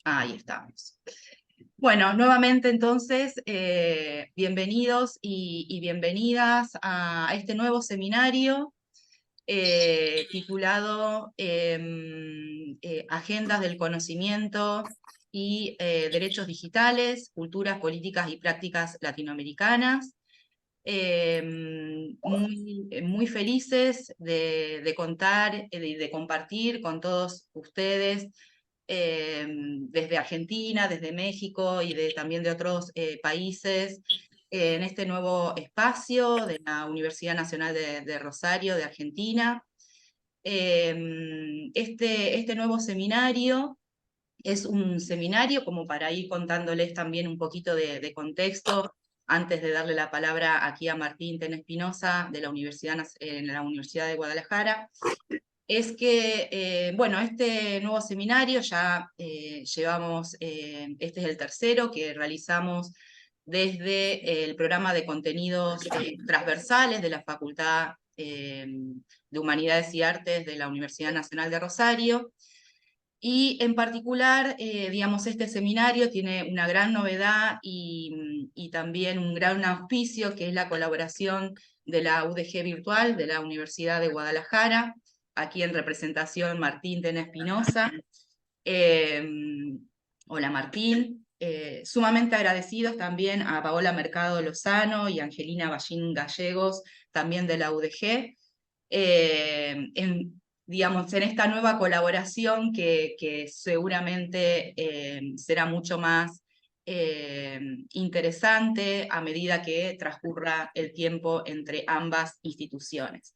Ahí estamos. Bueno, nuevamente entonces, bienvenidos y bienvenidas a este nuevo seminario titulado Agendas del Conocimiento y Derechos Digitales, Culturas, Políticas y Prácticas Latinoamericanas. Muy felices de contar y de compartir con todos ustedes desde Argentina, desde México y también de otros países en este nuevo espacio de la Universidad Nacional de Rosario de Argentina. Este nuevo seminario es un seminario como para ir contándoles también un poquito de contexto antes de darle la palabra aquí a Martín Ten Espinosa de la en la Universidad de Guadalajara. Es que, bueno, este nuevo seminario ya llevamos, este es el tercero que realizamos desde el programa de contenidos transversales de la Facultad de Humanidades y Artes de la Universidad Nacional de Rosario. Y en particular, digamos, este seminario tiene una gran novedad y también un gran auspicio, que es la colaboración de la UDG Virtual de la Universidad de Guadalajara, aquí en representación Martín Ten Espinosa. Eh, Hola Martín. Sumamente agradecidos también a Paola Mercado Lozano y Angelina Ballín Gallegos, también de la UDG. Digamos, en esta nueva colaboración que seguramente será mucho más interesante a medida que transcurra el tiempo entre ambas instituciones.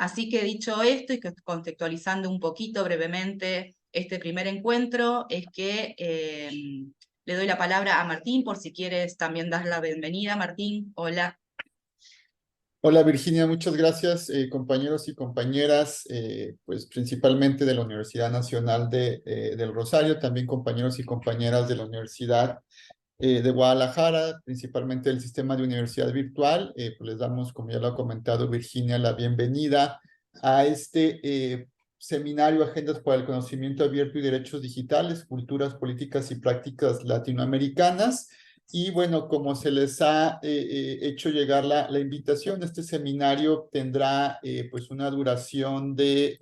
Así que dicho esto y contextualizando un poquito brevemente este primer encuentro, es que le doy la palabra a Martín por si quieres también dar la bienvenida. Martín, hola. Hola Virginia, muchas gracias, compañeros y compañeras, pues principalmente de la Universidad Nacional del Rosario, también compañeros y compañeras de la Universidad de Guadalajara, principalmente del sistema de universidad virtual. Pues les damos, como ya lo ha comentado Virginia, la bienvenida a este seminario Agendas para el Conocimiento Abierto y Derechos Digitales, Culturas, Políticas y Prácticas Latinoamericanas. Y bueno, como se les ha hecho llegar la invitación, este seminario tendrá pues una duración de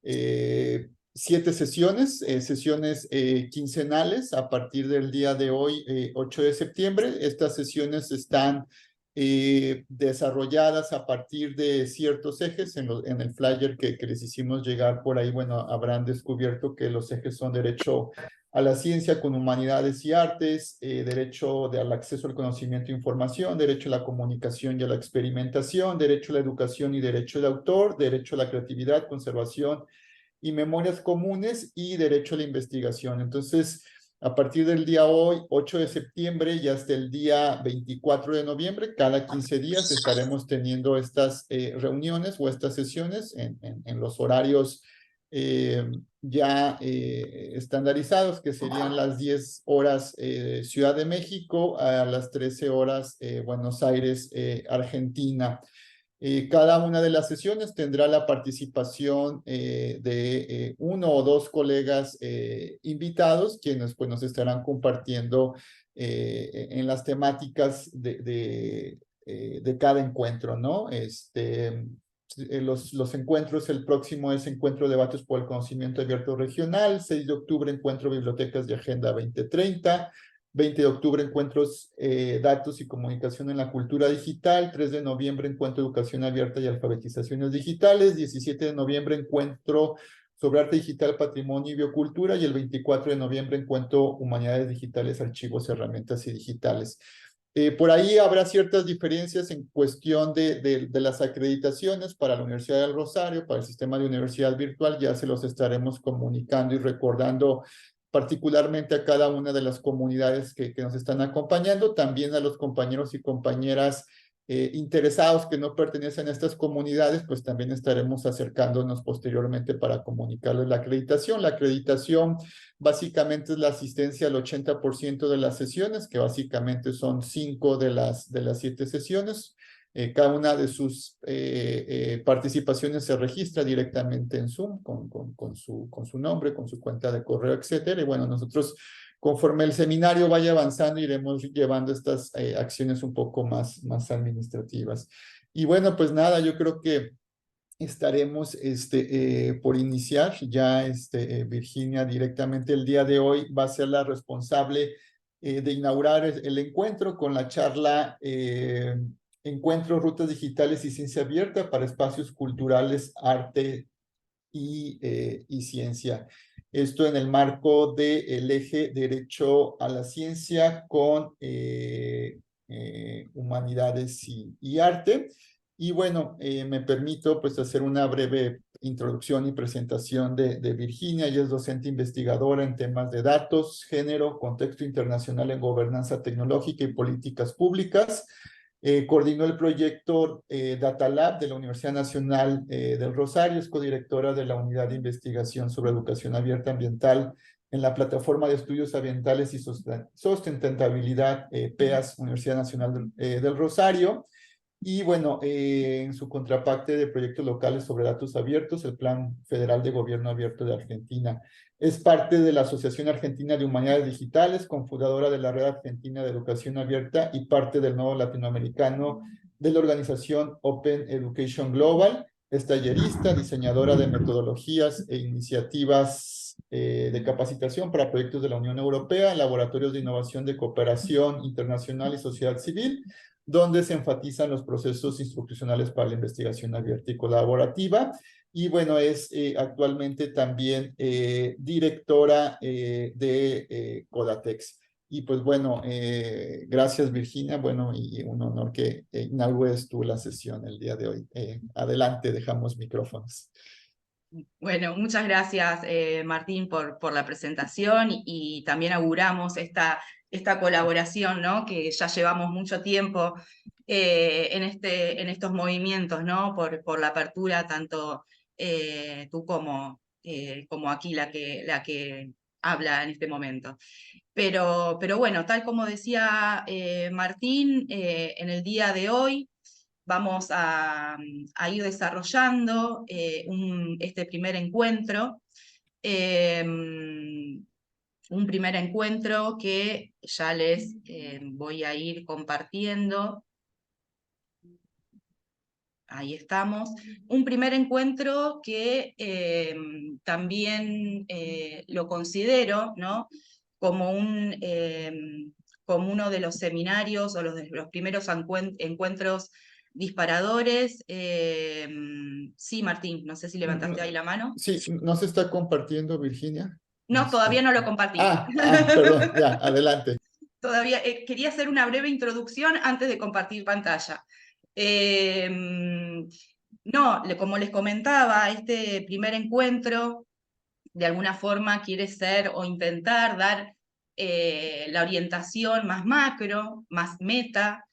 7 sesiones, sesiones quincenales a partir del día de hoy, 8 de septiembre. Estas sesiones están desarrolladas a partir de ciertos ejes en el flyer que les hicimos llegar por ahí. Bueno, habrán descubierto que los ejes son derecho a la ciencia con humanidades y artes, derecho al acceso al conocimiento e información, derecho a la comunicación y a la experimentación, derecho a la educación y derecho de autor, derecho a la creatividad, conservación y memorias comunes y derecho a la investigación. Entonces, a partir del día hoy, 8 de septiembre, y hasta el día 24 de noviembre, cada 15 días estaremos teniendo estas reuniones o estas sesiones en los horarios ya estandarizados, que serían las 10 horas Ciudad de México a las 13 horas Buenos Aires, Argentina. Cada una de las sesiones tendrá la participación de uno o dos colegas invitados, quienes pues, nos estarán compartiendo en las temáticas de cada encuentro, ¿no? Los encuentros, el próximo es Encuentro de Debates por el Conocimiento Abierto Regional, 6 de octubre, Encuentro Bibliotecas de Agenda 2030, 20 de octubre, encuentros datos y comunicación en la cultura digital. 3 de noviembre, encuentro educación abierta y alfabetizaciones digitales. 17 de noviembre, encuentro sobre arte digital, patrimonio y biocultura. Y el 24 de noviembre, encuentro humanidades digitales, archivos, herramientas y digitales. Por ahí habrá ciertas diferencias en cuestión de las acreditaciones para la Universidad del Rosario, para el sistema de universidad virtual. Ya se los estaremos comunicando y recordando particularmente a cada una de las comunidades que nos están acompañando, también a los compañeros y compañeras interesados que no pertenecen a estas comunidades, pues también estaremos acercándonos posteriormente para comunicarles la acreditación. La acreditación básicamente es la asistencia al 80% de las sesiones, que básicamente son 5 de las 7 sesiones. Cada una de sus participaciones se registra directamente en Zoom con su nombre, con su cuenta de correo, etcétera. Y bueno, nosotros, conforme el seminario vaya avanzando, iremos llevando estas acciones un poco más administrativas. Y bueno, pues nada, yo creo que estaremos por iniciar. Ya Virginia directamente el día de hoy va a ser la responsable de inaugurar el encuentro con la charla Encuentro, Rutas Digitales y Ciencia Abierta para Espacios Culturales, Arte y Ciencia. Esto en el marco del eje Derecho a la Ciencia con Humanidades y Arte. Y bueno, me permito pues hacer una breve introducción y presentación de Virginia. Ella es docente investigadora en temas de datos, género, contexto internacional en gobernanza tecnológica y políticas públicas. Coordinó el proyecto Data Lab de la Universidad Nacional del Rosario, es codirectora de la Unidad de Investigación sobre Educación Abierta Ambiental en la Plataforma de Estudios Ambientales y Sustentabilidad PEAS, Universidad Nacional del Rosario. Y bueno, en su contraparte de proyectos locales sobre datos abiertos, el Plan Federal de Gobierno Abierto de Argentina. Es parte de la Asociación Argentina de Humanidades Digitales, cofundadora de la Red Argentina de Educación Abierta y parte del nodo latinoamericano de la organización Open Education Global. Es tallerista, diseñadora de metodologías e iniciativas de capacitación para proyectos de la Unión Europea, laboratorios de innovación de cooperación internacional y sociedad civil, donde se enfatizan los procesos institucionales para la investigación abierta y colaborativa. Y bueno, es actualmente también directora de Codatex. Y pues bueno, gracias Virginia, bueno, y un honor que inaugures tú la sesión el día de hoy. Adelante, dejamos micrófonos. Bueno, muchas gracias Martín por la presentación y también auguramos esta colaboración, ¿no? Que ya llevamos mucho tiempo en estos movimientos, ¿no? Por la apertura, tanto tú como aquí la que habla en este momento. Pero bueno, tal como decía Martín, en el día de hoy vamos a ir desarrollando este primer encuentro, un primer encuentro que ya les voy a ir compartiendo. Ahí estamos. Un primer encuentro que también lo considero, ¿no? como, como uno de los seminarios o los primeros encuentros disparadores. Sí, Martín, no sé si levantaste ahí la mano. Sí, ¿no se está compartiendo, Virginia? No, todavía no lo compartí. Perdón, ya, adelante. Todavía quería hacer una breve introducción antes de compartir pantalla. No, como les comentaba, este primer encuentro de alguna forma quiere ser o intentar dar la orientación más macro, más meta,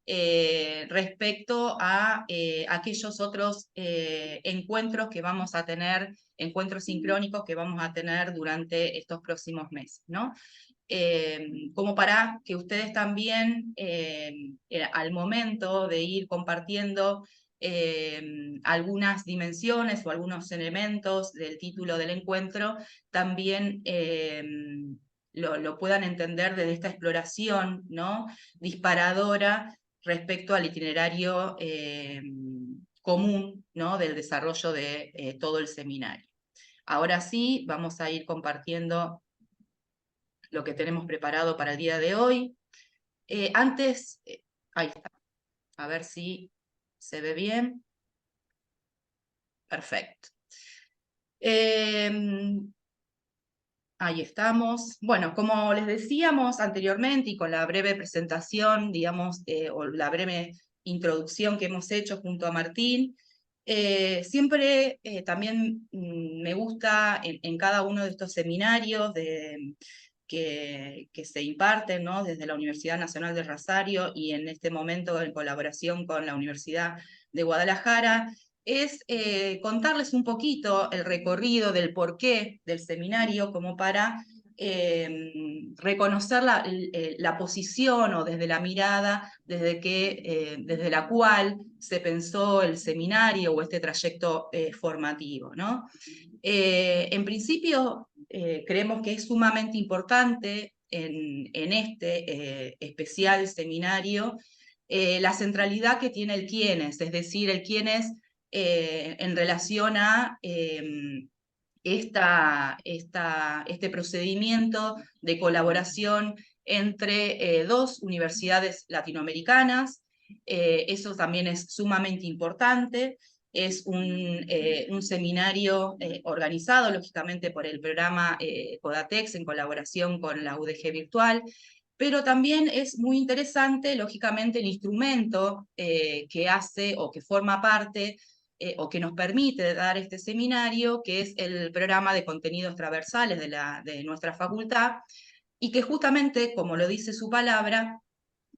respecto a aquellos otros encuentros que vamos a tener, encuentros sincrónicos que vamos a tener durante estos próximos meses, ¿no? Como para que ustedes también, al momento de ir compartiendo algunas dimensiones o algunos elementos del título del encuentro, también lo puedan entender desde esta exploración, ¿no? disparadora respecto al itinerario común, ¿no? del desarrollo de todo el seminario. Ahora sí, vamos a ir compartiendo lo que tenemos preparado para el día de hoy. Antes, ahí está, a ver si se ve bien. Perfecto. Ahí estamos. Bueno, como les decíamos anteriormente y con la breve presentación, digamos, o la breve introducción que hemos hecho junto a Martín, siempre también me gusta en cada uno de estos seminarios que se imparten, ¿no? desde la Universidad Nacional de Rosario y en este momento en colaboración con la Universidad de Guadalajara, es contarles un poquito el recorrido del porqué del seminario, como para reconocer la posición o desde la mirada desde la cual se pensó el seminario o este trayecto formativo, ¿no? En principio, creemos que es sumamente importante en este especial seminario la centralidad que tiene el quiénes, es decir, el quiénes en relación a este procedimiento de colaboración entre dos universidades latinoamericanas. Eso también es sumamente importante. Es un seminario organizado, lógicamente, por el programa Codatex en colaboración con la UDG Virtual, pero también es muy interesante, lógicamente, el instrumento que hace o que forma parte o que nos permite dar este seminario, que es el programa de contenidos transversales de nuestra facultad, y que justamente, como lo dice su palabra,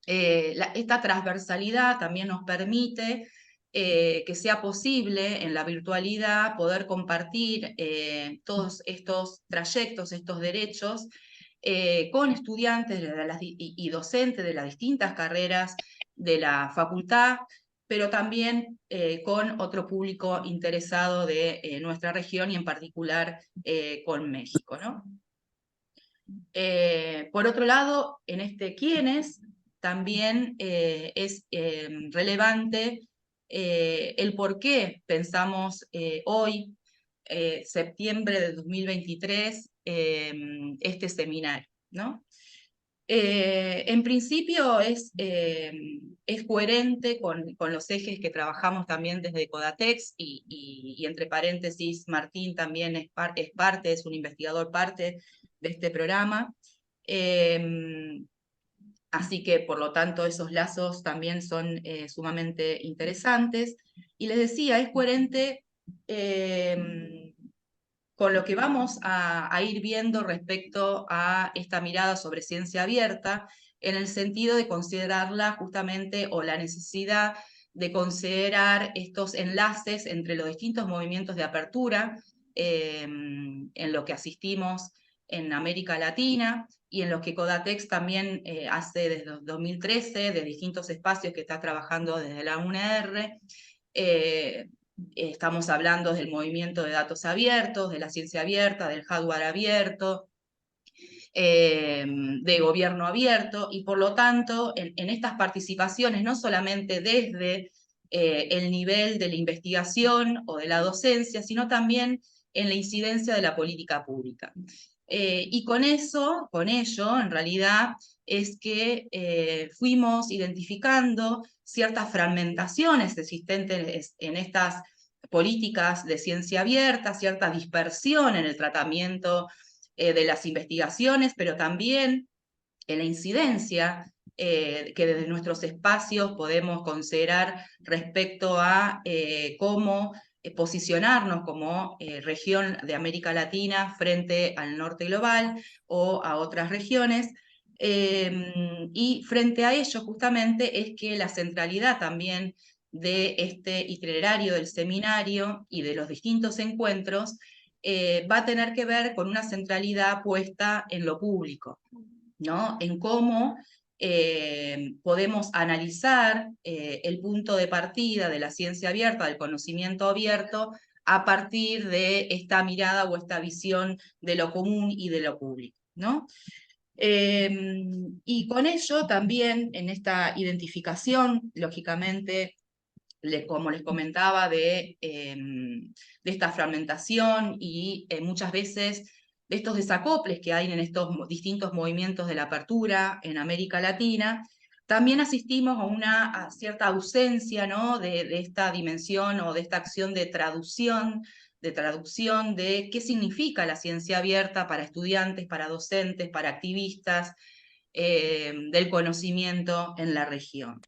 esta transversalidad también nos permite que sea posible en la virtualidad poder compartir todos estos trayectos, estos derechos, con estudiantes y docentes de las distintas carreras de la facultad, pero también con otro público interesado de nuestra región y en particular con México, ¿no? Por otro lado, en este quiénes también es relevante el por qué pensamos hoy, septiembre de 2023, este seminario, ¿no? En principio es coherente con los ejes que trabajamos también desde Codatex y entre paréntesis, Martín también es parte, es un investigador parte de este programa. Así que, por lo tanto, esos lazos también son sumamente interesantes. Y les decía, es coherente con lo que vamos a ir viendo respecto a esta mirada sobre ciencia abierta, en el sentido de considerarla justamente o la necesidad de considerar estos enlaces entre los distintos movimientos de apertura en lo que asistimos en América Latina y en lo que Codatex también hace desde 2013, de distintos espacios que está trabajando desde la UNR. Estamos hablando del movimiento de datos abiertos, de la ciencia abierta, del hardware abierto, de gobierno abierto, y por lo tanto, en estas participaciones, no solamente desde el nivel de la investigación o de la docencia, sino también en la incidencia de la política pública. Y con ello, en realidad, es que fuimos identificando ciertas fragmentaciones existentes en estas políticas de ciencia abierta, cierta dispersión en el tratamiento de las investigaciones, pero también en la incidencia que desde nuestros espacios podemos considerar respecto a cómo posicionarnos como región de América Latina frente al norte global o a otras regiones. Y frente a ello justamente es que la centralidad también de este itinerario del seminario y de los distintos encuentros va a tener que ver con una centralidad puesta en lo público, ¿no? En cómo podemos analizar el punto de partida de la ciencia abierta, del conocimiento abierto, a partir de esta mirada o esta visión de lo común y de lo público, ¿no? Y con ello también en esta identificación, lógicamente, como les comentaba, de esta fragmentación y muchas veces de estos desacoples que hay en estos distintos movimientos de la apertura en América Latina, también asistimos a cierta ausencia, ¿no? de esta dimensión o de esta acción de traducción de qué significa la ciencia abierta para estudiantes, para docentes, para activistas del conocimiento en la región.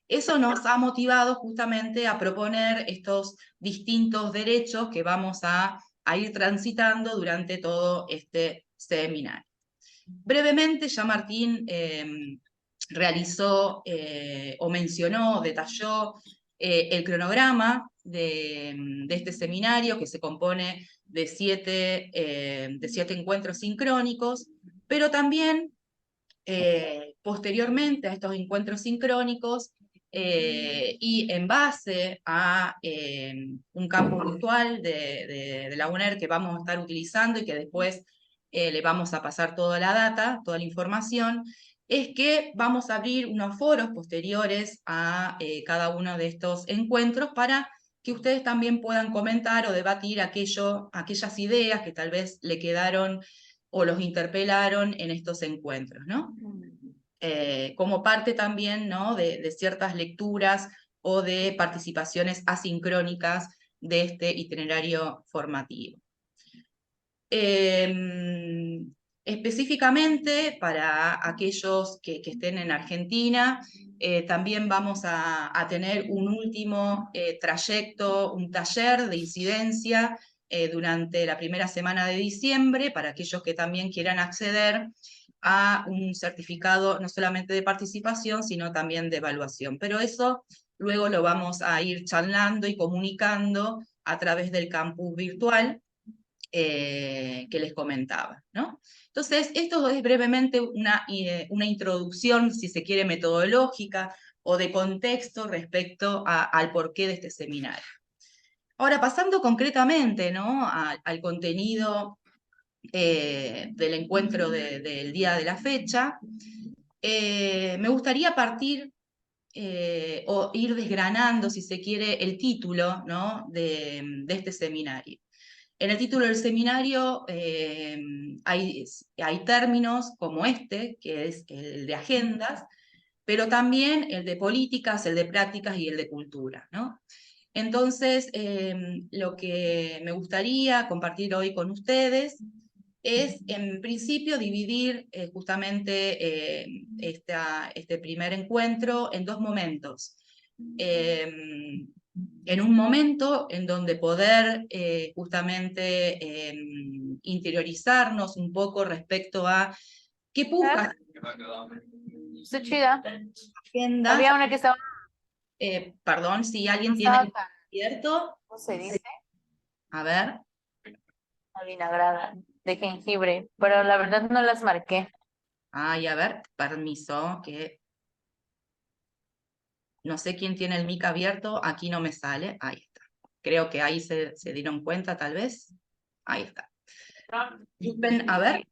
Eso nos ha motivado justamente a proponer estos distintos derechos que vamos a ir transitando durante todo este seminario. Brevemente, ya Martín realizó o mencionó, detalló el cronograma de este seminario, que se compone de siete encuentros sincrónicos, Pero también, posteriormente a estos encuentros sincrónicos, y en base a un campo virtual de la UNER que vamos a estar utilizando y que después le vamos a pasar toda la data, toda la información, es que vamos a abrir unos foros posteriores a cada uno de estos encuentros para que ustedes también puedan comentar o debatir aquellas ideas que tal vez le quedaron o los interpelaron en estos encuentros, ¿no? Como parte también, ¿no?, de ciertas lecturas o de participaciones asincrónicas de este itinerario formativo. Específicamente para aquellos que estén en Argentina, también vamos a tener un último trayecto, un taller de incidencia durante la primera semana de diciembre, para aquellos que también quieran acceder a un certificado no solamente de participación, sino también de evaluación. Pero eso luego lo vamos a ir charlando y comunicando a través del campus virtual que les comentaba, ¿no? Entonces, esto es brevemente una introducción, si se quiere, metodológica o de contexto respecto al porqué de este seminario. Ahora, pasando concretamente, ¿no?, al contenido del encuentro del día de la fecha, me gustaría partir o ir desgranando, si se quiere, el título, ¿no?, de este seminario. En el título del seminario hay términos como este, que es el de agendas, pero también el de políticas, el de prácticas y el de cultura, ¿no? Entonces, lo que me gustaría compartir hoy con ustedes es, en principio, dividir justamente este primer encuentro en dos momentos. En un momento en donde poder justamente interiorizarnos un poco respecto a qué busca Está chida. agendas. Había una que estaba, Perdón, si alguien no tiene estaba tan, abierto, ¿cómo se dice? a ver. Avinagrada, de jengibre, pero la verdad no las marqué. Ay, a ver, permiso, que no sé quién tiene el mic abierto, aquí no me sale, ahí está. Creo que ahí se dieron cuenta, tal vez. Ahí está. Disculpen, a ver,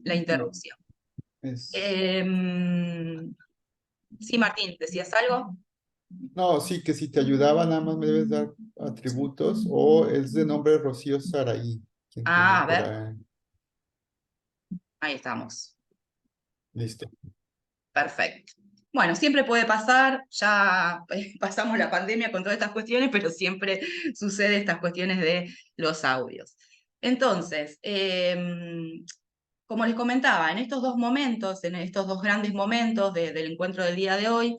la interrupción. Sí, Martín, ¿decías algo? No, sí, que si te ayudaba, nada más me debes dar atributos, o es de nombre Rocío Saraí, quien tiene A por ver, ahí. ahí estamos. Listo. Perfecto. Bueno, siempre puede pasar, ya pasamos la pandemia con todas estas cuestiones, pero siempre sucede estas cuestiones de los audios. Entonces, como les comentaba, en estos dos momentos, en estos dos grandes momentos del encuentro del día de hoy,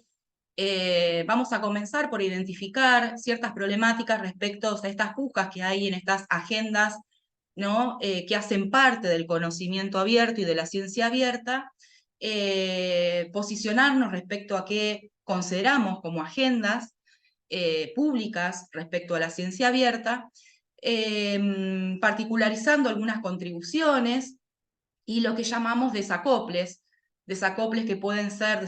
vamos a comenzar por identificar ciertas problemáticas respecto a estas pujas que hay en estas agendas, ¿no?, que hacen parte del conocimiento abierto y de la ciencia abierta, posicionarnos respecto a qué consideramos como agendas públicas respecto a la ciencia abierta, particularizando algunas contribuciones y lo que llamamos desacoples que pueden ser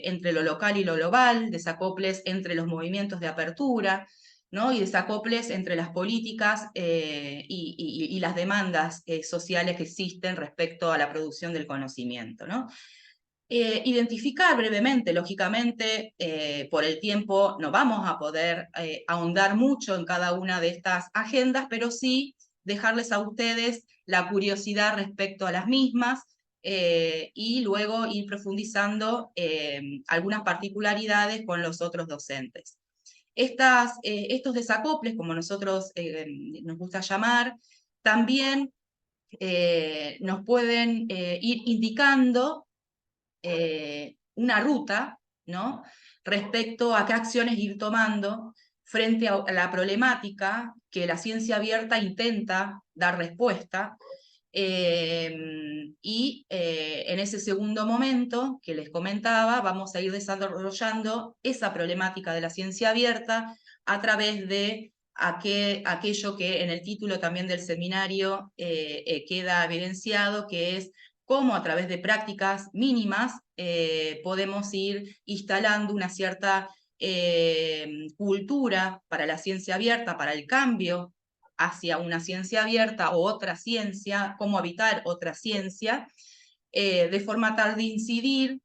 entre lo local y lo global, desacoples entre los movimientos de apertura, ¿no?, y desacoples entre las políticas y las demandas sociales que existen respecto a la producción del conocimiento, ¿no? Identificar brevemente, lógicamente, por el tiempo no vamos a poder ahondar mucho en cada una de estas agendas, pero sí dejarles a ustedes la curiosidad respecto a las mismas y luego ir profundizando algunas particularidades con los otros docentes. Estos desacoples, como nosotros nos gusta llamar, también nos pueden ir indicando una ruta, ¿no?, respecto a qué acciones ir tomando frente a la problemática que la ciencia abierta intenta dar respuesta. En ese segundo momento que les comentaba, vamos a ir desarrollando esa problemática de la ciencia abierta a través de aquello que en el título también del seminario queda evidenciado, que es cómo a través de prácticas mínimas podemos ir instalando una cierta cultura para la ciencia abierta, para el cambio hacia una ciencia abierta o otra ciencia, cómo habitar otra ciencia, de forma tal de incidir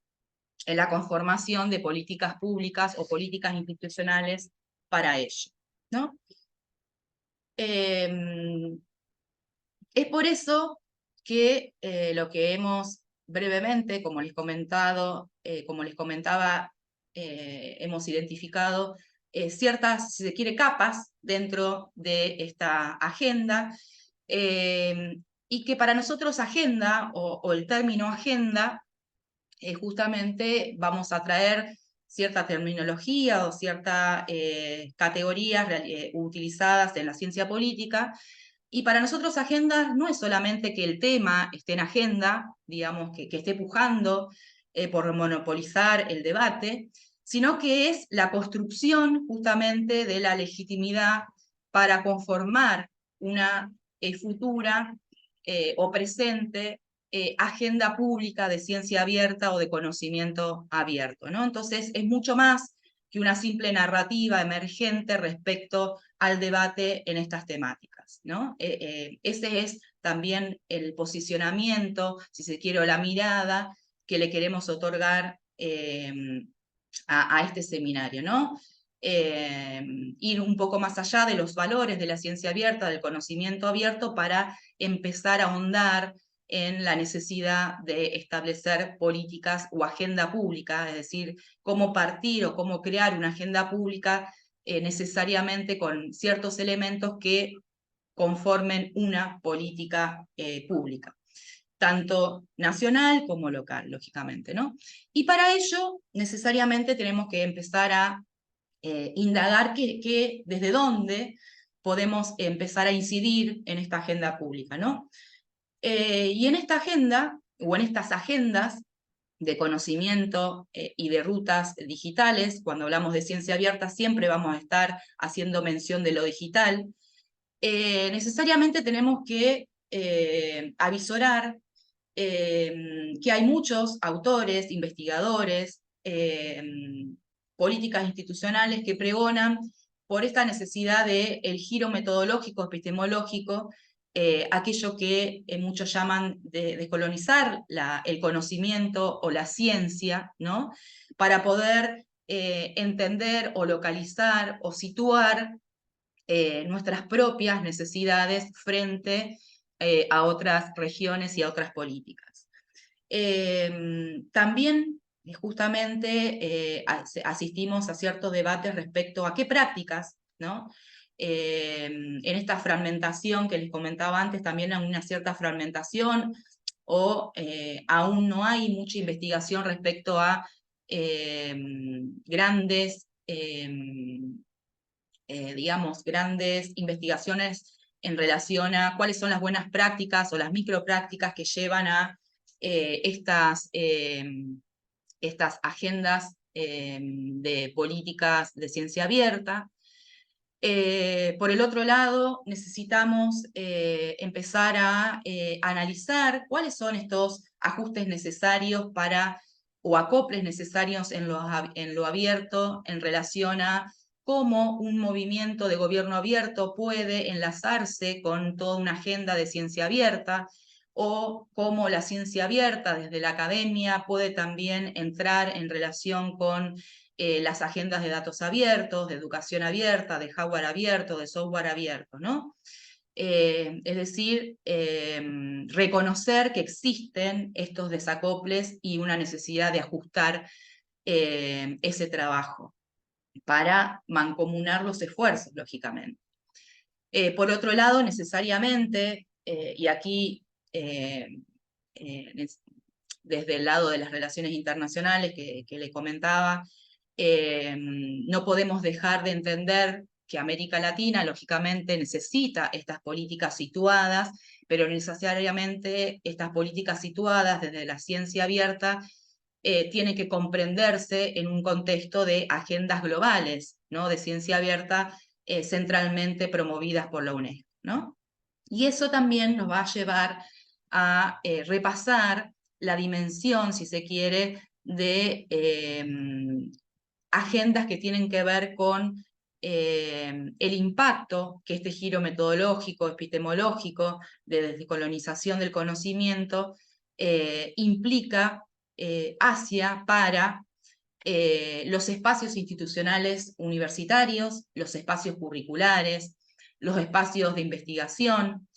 en la conformación de políticas públicas o políticas institucionales para ello, ¿no? Es por eso que lo que hemos brevemente, como les comentaba, hemos identificado ciertas, si se quiere, capas dentro de esta agenda, y que para nosotros agenda, o el término agenda, justamente vamos a traer cierta terminología o ciertas categorías utilizadas en la ciencia política. Y para nosotros agenda no es solamente que el tema esté en agenda, digamos, que esté pujando por monopolizar el debate, sino que es la construcción justamente de la legitimidad para conformar una futura o presente agenda pública de ciencia abierta o de conocimiento abierto, ¿no? Entonces es mucho más que una simple narrativa emergente respecto al debate en estas temáticas, ¿no? Ese es también el posicionamiento, si se quiere, o la mirada que le queremos otorgar a este seminario, ¿no? Ir un poco más allá de los valores de la ciencia abierta, del conocimiento abierto, para empezar a ahondar en la necesidad de establecer políticas o agenda pública, es decir, cómo partir o cómo crear una agenda pública necesariamente con ciertos elementos que conformen una política pública, tanto nacional como local, lógicamente, ¿no? Y para ello, necesariamente tenemos que empezar a indagar desde dónde podemos empezar a incidir en esta agenda pública, ¿no? Y en esta agenda, o en estas agendas de conocimiento y de rutas digitales, cuando hablamos de ciencia abierta siempre vamos a estar haciendo mención de lo digital, necesariamente tenemos que avisorar que hay muchos autores, investigadores, políticas institucionales que pregonan por esta necesidad de el giro metodológico, epistemológico, aquello que muchos llaman de descolonizar el conocimiento o la ciencia, ¿no? Para poder entender o localizar o situar nuestras propias necesidades frente a otras regiones y a otras políticas. También justamente asistimos a ciertos debates respecto a qué prácticas, ¿no? En esta fragmentación que les comentaba antes, también hay una cierta fragmentación o aún no hay mucha investigación respecto a grandes digamos, grandes investigaciones en relación a cuáles son las buenas prácticas o las microprácticas que llevan a estas agendas de políticas de ciencia abierta. Por el otro lado, necesitamos empezar a analizar cuáles son estos ajustes necesarios o acoples necesarios en lo abierto en relación a cómo un movimiento de gobierno abierto puede enlazarse con toda una agenda de ciencia abierta, o cómo la ciencia abierta desde la academia puede también entrar en relación con las agendas de datos abiertos, de educación abierta, de hardware abierto, de software abierto, ¿no? Es decir, reconocer que existen estos desacoples y una necesidad de ajustar ese trabajo para mancomunar los esfuerzos, lógicamente. Por otro lado, necesariamente, y aquí desde el lado de las relaciones internacionales que le comentaba, no podemos dejar de entender que América Latina, lógicamente, necesita estas políticas situadas, pero necesariamente estas políticas situadas desde la ciencia abierta tiene que comprenderse en un contexto de agendas globales, ¿no? De ciencia abierta centralmente promovidas por la UNESCO, ¿no? Y eso también nos va a llevar a repasar la dimensión, si se quiere, de agendas que tienen que ver con el impacto que este giro metodológico, epistemológico, de descolonización del conocimiento, implica hacia para los espacios institucionales universitarios, los espacios curriculares, los espacios de investigación,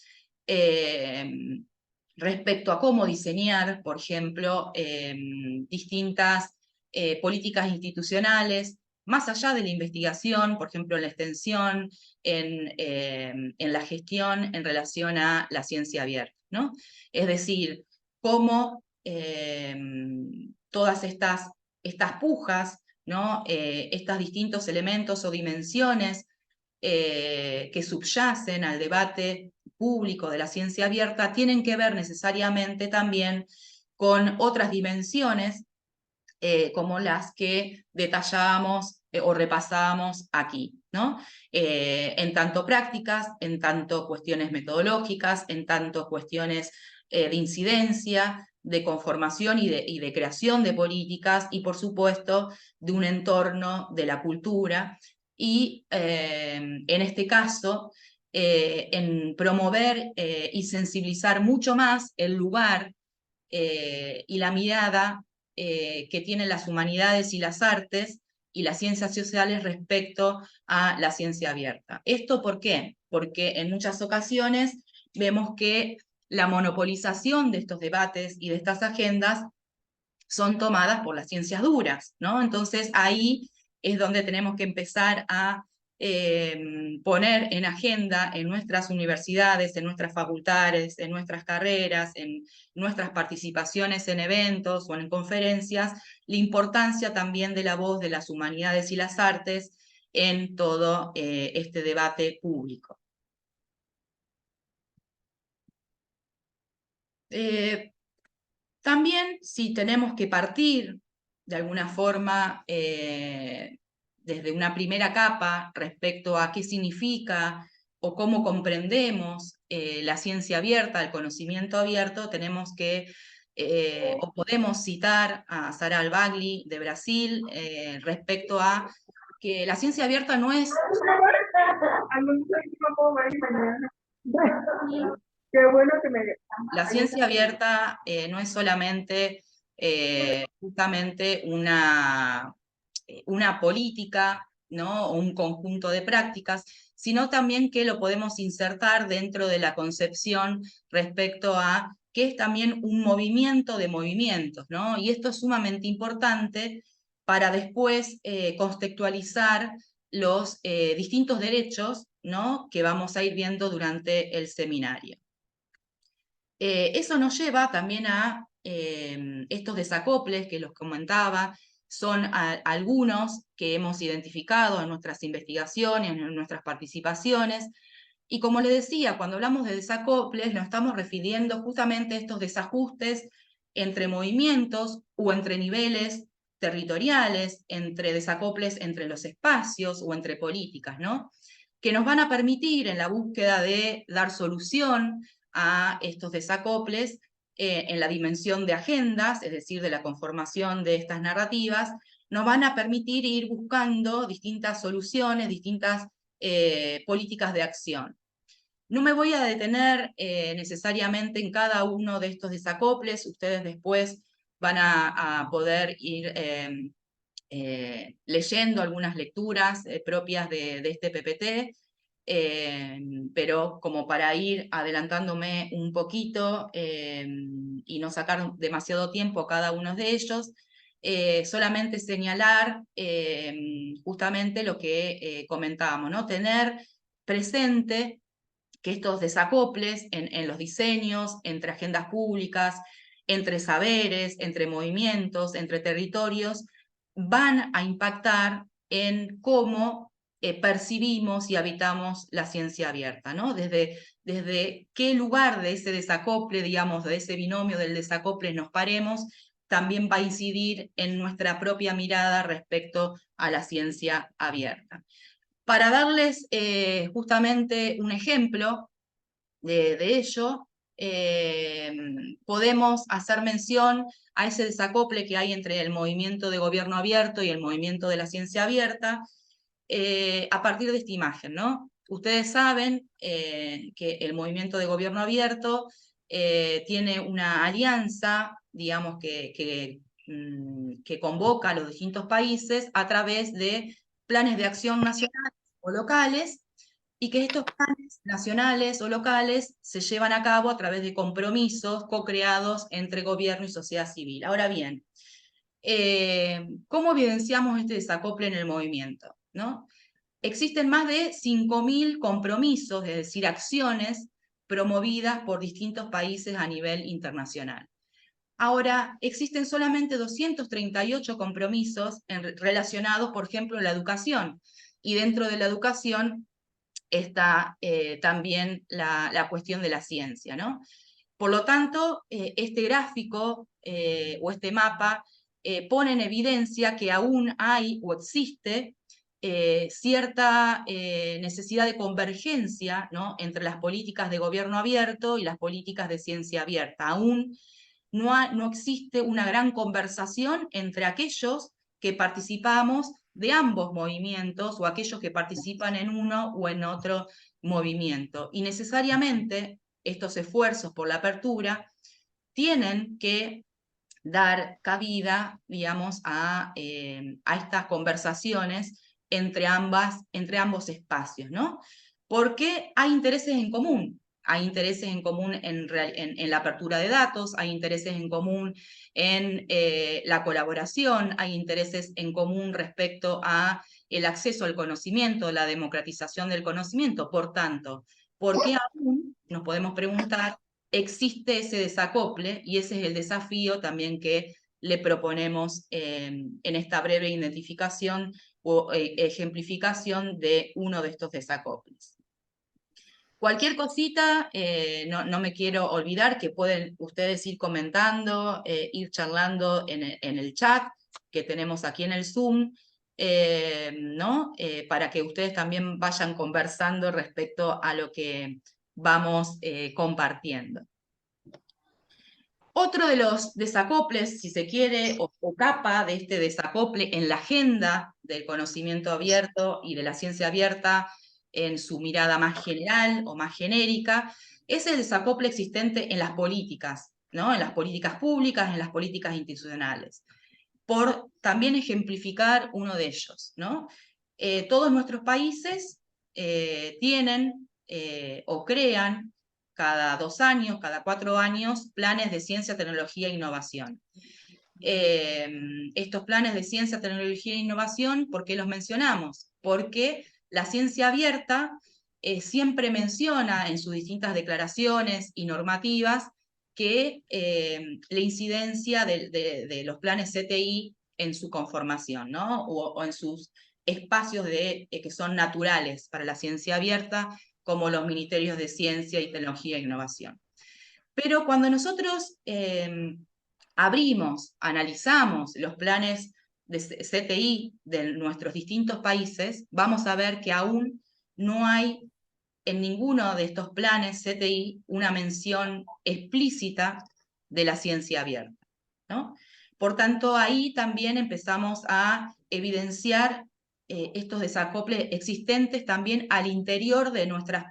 respecto a cómo diseñar, por ejemplo, distintas políticas institucionales, más allá de la investigación, por ejemplo, en la extensión, en la gestión en relación a la ciencia abierta, ¿no? Es decir, cómo todas estas pujas, ¿no? Estos distintos elementos o dimensiones que subyacen al debate público de la ciencia abierta tienen que ver necesariamente también con otras dimensiones como las que detallábamos o repasábamos aquí, ¿no? En tanto prácticas, en tanto cuestiones metodológicas, en tanto cuestiones de incidencia, de conformación y de creación de políticas y, por supuesto, de un entorno de la cultura. Y en este caso, en promover y sensibilizar mucho más el lugar y la mirada que tienen las humanidades y las artes y las ciencias sociales respecto a la ciencia abierta. ¿Esto por qué? Porque en muchas ocasiones vemos que la monopolización de estos debates y de estas agendas son tomadas por las ciencias duras, ¿no? Entonces ahí es donde tenemos que empezar a poner en agenda en nuestras universidades, en nuestras facultades, en nuestras carreras, en nuestras participaciones en eventos o en conferencias, la importancia también de la voz de las humanidades y las artes en todo este debate público. También, si tenemos que partir de alguna forma desde una primera capa respecto a qué significa o cómo comprendemos la ciencia abierta, el conocimiento abierto, tenemos que, o podemos citar a Sara Albagli de Brasil respecto a que la ciencia abierta no es... Qué bueno que me... La ciencia abierta no es solamente justamente una política, ¿no? O un conjunto de prácticas, sino también que lo podemos insertar dentro de la concepción respecto a que es también un movimiento de movimientos, ¿no? Y esto es sumamente importante para después contextualizar los distintos derechos, ¿no? Que vamos a ir viendo durante el seminario. Eso nos lleva también a estos desacoples que los comentaba, son algunos que hemos identificado en nuestras investigaciones, en nuestras participaciones, y como les decía, cuando hablamos de desacoples nos estamos refiriendo justamente a estos desajustes entre movimientos o entre niveles territoriales, entre desacoples entre los espacios o entre políticas, ¿no? Que nos van a permitir en la búsqueda de dar solución a estos desacoples en la dimensión de agendas, es decir, de la conformación de estas narrativas, nos van a permitir ir buscando distintas soluciones, distintas políticas de acción. No me voy a detener necesariamente en cada uno de estos desacoples, ustedes después van a poder ir leyendo algunas lecturas propias de este PPT, pero como para ir adelantándome un poquito y no sacar demasiado tiempo a cada uno de ellos, solamente señalar justamente lo que comentábamos, ¿no? Tener presente que estos desacoples en los diseños, entre agendas públicas, entre saberes, entre movimientos, entre territorios, van a impactar en cómo percibimos y habitamos la ciencia abierta, ¿no? Desde qué lugar de ese desacople, digamos, de ese binomio del desacople nos paremos, también va a incidir en nuestra propia mirada respecto a la ciencia abierta. Para darles justamente un ejemplo de ello, podemos hacer mención a ese desacople que hay entre el movimiento de gobierno abierto y el movimiento de la ciencia abierta, a partir de esta imagen, ¿no? Ustedes saben que el movimiento de gobierno abierto tiene una alianza, digamos, que convoca a los distintos países a través de planes de acción nacionales o locales, y que estos planes nacionales o locales se llevan a cabo a través de compromisos co-creados entre gobierno y sociedad civil. Ahora bien, ¿cómo evidenciamos este desacople en el movimiento? ¿No? Existen más de 5.000 compromisos, es decir, acciones promovidas por distintos países a nivel internacional. Ahora, existen solamente 238 compromisos relacionados, por ejemplo, en la educación, y dentro de la educación está también la cuestión de la ciencia, ¿no? Por lo tanto, este gráfico o este mapa pone en evidencia que aún hay o existe cierta necesidad de convergencia, ¿no?, entre las políticas de gobierno abierto y las políticas de ciencia abierta. Aún no existe una gran conversación entre aquellos que participamos de ambos movimientos o aquellos que participan en uno o en otro movimiento. Y necesariamente estos esfuerzos por la apertura tienen que dar cabida, digamos, a estas conversaciones entre ambos espacios, ¿no? Porque hay intereses en común. Hay intereses en común en la apertura de datos, hay intereses en común en la colaboración, hay intereses en común respecto a el acceso al conocimiento, la democratización del conocimiento. Por tanto, ¿por qué aún, nos podemos preguntar, existe ese desacople? Y ese es el desafío también que le proponemos en esta breve identificación o ejemplificación de uno de estos desacoples. Cualquier cosita, no me quiero olvidar que pueden ustedes ir comentando, ir charlando en el chat que tenemos aquí en el Zoom, ¿no? Para que ustedes también vayan conversando respecto a lo que vamos compartiendo. Otro de los desacoples, si se quiere, o capa de este desacople en la agenda del conocimiento abierto y de la ciencia abierta en su mirada más general o más genérica, es el desacople existente en las políticas, ¿no? En las políticas públicas, en las políticas institucionales. Por también ejemplificar uno de ellos, ¿no? Todos nuestros países tienen o crean cada 2 años, cada 4 años, planes de ciencia, tecnología e innovación. Estos planes de ciencia, tecnología e innovación, ¿por qué los mencionamos? Porque la ciencia abierta siempre menciona en sus distintas declaraciones y normativas que la incidencia de los planes CTI en su conformación, ¿no? O en sus espacios que son naturales para la ciencia abierta, como los ministerios de ciencia y tecnología e innovación. Pero cuando nosotros analizamos los planes de CTI de nuestros distintos países, vamos a ver que aún no hay en ninguno de estos planes CTI una mención explícita de la ciencia abierta, ¿no? Por tanto, ahí también empezamos a evidenciar estos desacoples existentes también al interior de nuestras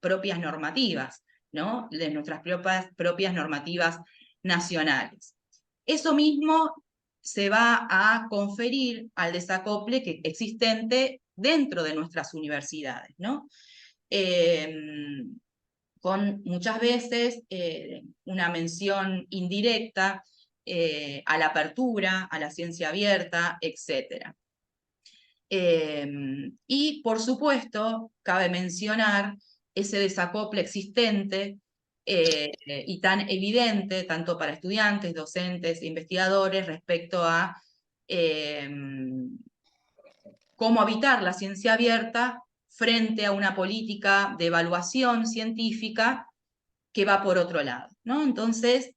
propias normativas, ¿no? De nuestras propias normativas nacionales. Eso mismo se va a conferir al desacople existente dentro de nuestras universidades, ¿no? Con muchas veces una mención indirecta a la apertura, a la ciencia abierta, etc. Y por supuesto, cabe mencionar ese desacople existente y tan evidente, tanto para estudiantes, docentes, investigadores, respecto a cómo habitar la ciencia abierta frente a una política de evaluación científica que va por otro lado, ¿no? Entonces,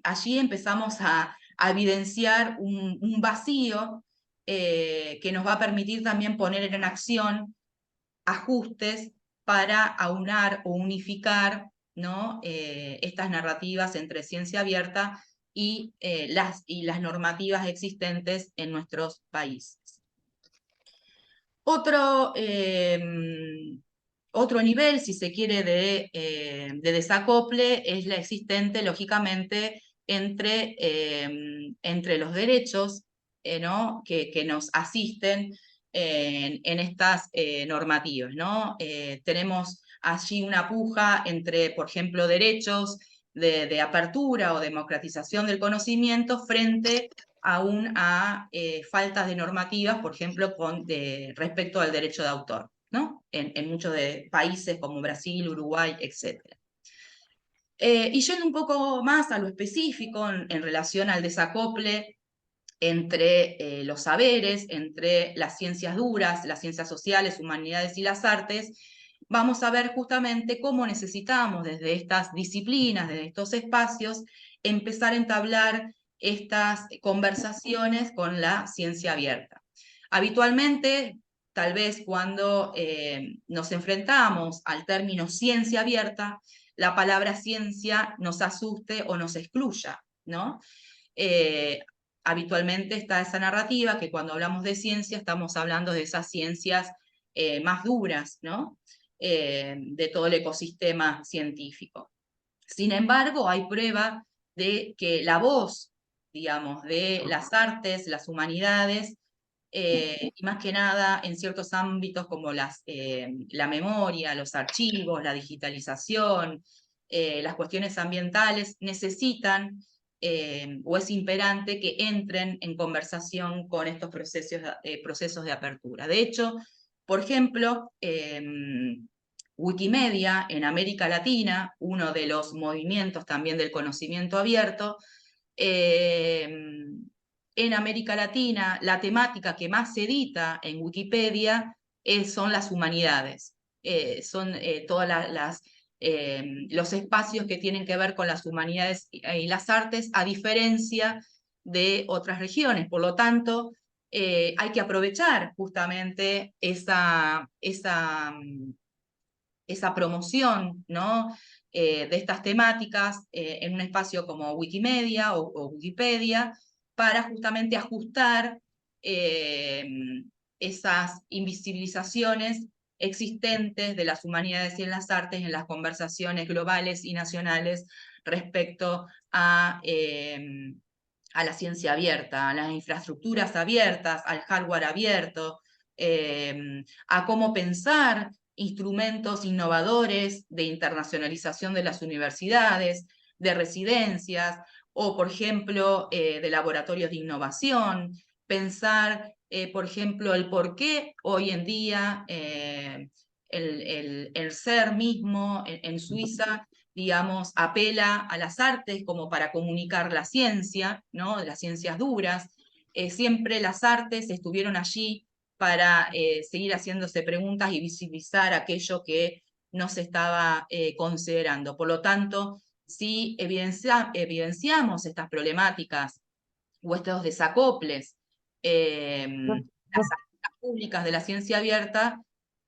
allí empezamos a evidenciar un vacío que nos va a permitir también poner en acción ajustes para aunar o unificar, ¿no? Estas narrativas entre ciencia abierta y las normativas existentes en nuestros países. Otro nivel, si se quiere, de desacople es la existente, lógicamente, entre los derechos ¿no? que nos asisten en estas normativas, ¿no? Tenemos allí una puja entre, por ejemplo, derechos de apertura o democratización del conocimiento frente aún a faltas de normativas, por ejemplo, respecto al derecho de autor, ¿no? En muchos de países como Brasil, Uruguay, etc. Y yendo un poco más a lo específico en relación al desacople entre los saberes, entre las ciencias duras, las ciencias sociales, humanidades y las artes, vamos a ver justamente cómo necesitamos desde estas disciplinas, desde estos espacios, empezar a entablar estas conversaciones con la ciencia abierta. Habitualmente, tal vez cuando nos enfrentamos al término ciencia abierta, la palabra ciencia nos asuste o nos excluya, ¿no? Habitualmente está esa narrativa que cuando hablamos de ciencia estamos hablando de esas ciencias más duras, ¿no? De todo el ecosistema científico. Sin embargo, hay prueba de que la voz, digamos, de las artes, las humanidades, y más que nada en ciertos ámbitos como la memoria, los archivos, la digitalización, las cuestiones ambientales, necesitan o es imperante que entren en conversación con estos procesos de apertura. De hecho, por ejemplo, Wikimedia en América Latina, uno de los movimientos también del conocimiento abierto, en América Latina la temática que más se edita en Wikipedia son las humanidades, son todos los espacios que tienen que ver con las humanidades y las artes, a diferencia de otras regiones. Por lo tanto, hay que aprovechar justamente esa promoción, ¿no? De estas temáticas en un espacio como Wikimedia o Wikipedia para justamente ajustar esas invisibilizaciones existentes de las humanidades y en las artes en las conversaciones globales y nacionales respecto a la ciencia abierta, a las infraestructuras abiertas, al hardware abierto, a cómo pensar instrumentos innovadores de internacionalización de las universidades, de residencias, o por ejemplo, de laboratorios de innovación, pensar, por ejemplo, el por qué hoy en día el ser mismo en Suiza, digamos, apela a las artes como para comunicar la ciencia, ¿no? Las ciencias duras. Siempre las artes estuvieron allí para seguir haciéndose preguntas y visibilizar aquello que no se estaba considerando. Por lo tanto, si evidenciamos estas problemáticas o estos desacoples, las artes públicas de la ciencia abierta,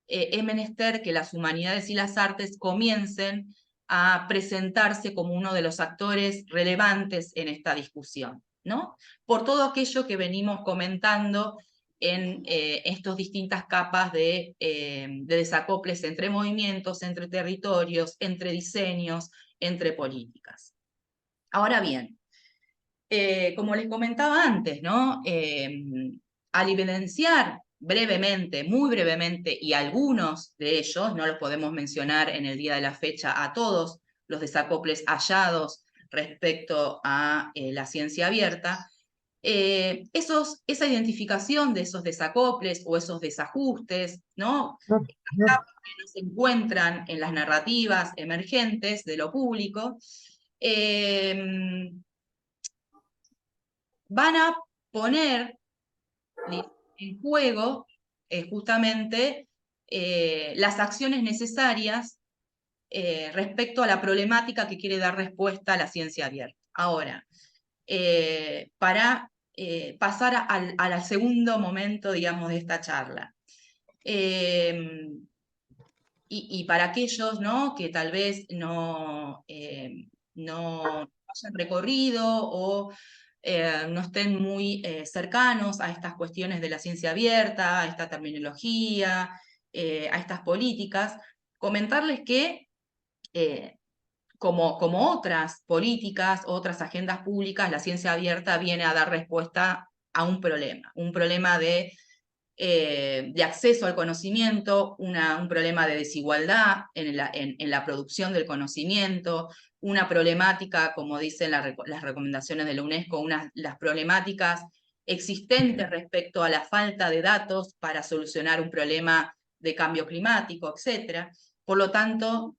es menester que las humanidades y las artes comiencen a presentarse como uno de los actores relevantes en esta discusión, ¿no? Por todo aquello que venimos comentando en estas distintas capas de desacoples entre movimientos, entre territorios, entre diseños, entre políticas. Ahora bien, como les comentaba antes, ¿no? Al evidenciar brevemente, muy brevemente, y algunos de ellos, no los podemos mencionar en el día de la fecha a todos los desacoples hallados respecto a la ciencia abierta, esa identificación de esos desacoples o esos desajustes, ¿no? Que se encuentran en las narrativas emergentes de lo público, van a poner en juego justamente las acciones necesarias respecto a la problemática que quiere dar respuesta a la ciencia abierta. Ahora, para pasar al segundo momento, digamos, de esta charla. Y para aquellos, ¿no?, que tal vez no hayan recorrido o no estén muy cercanos a estas cuestiones de la ciencia abierta, a esta terminología, a estas políticas, comentarles que como otras políticas, otras agendas públicas, la ciencia abierta viene a dar respuesta a un problema de acceso al conocimiento, un problema de desigualdad en la producción del conocimiento, una problemática, como dicen las recomendaciones de la UNESCO, las problemáticas existentes respecto a la falta de datos para solucionar un problema de cambio climático, etc. Por lo tanto,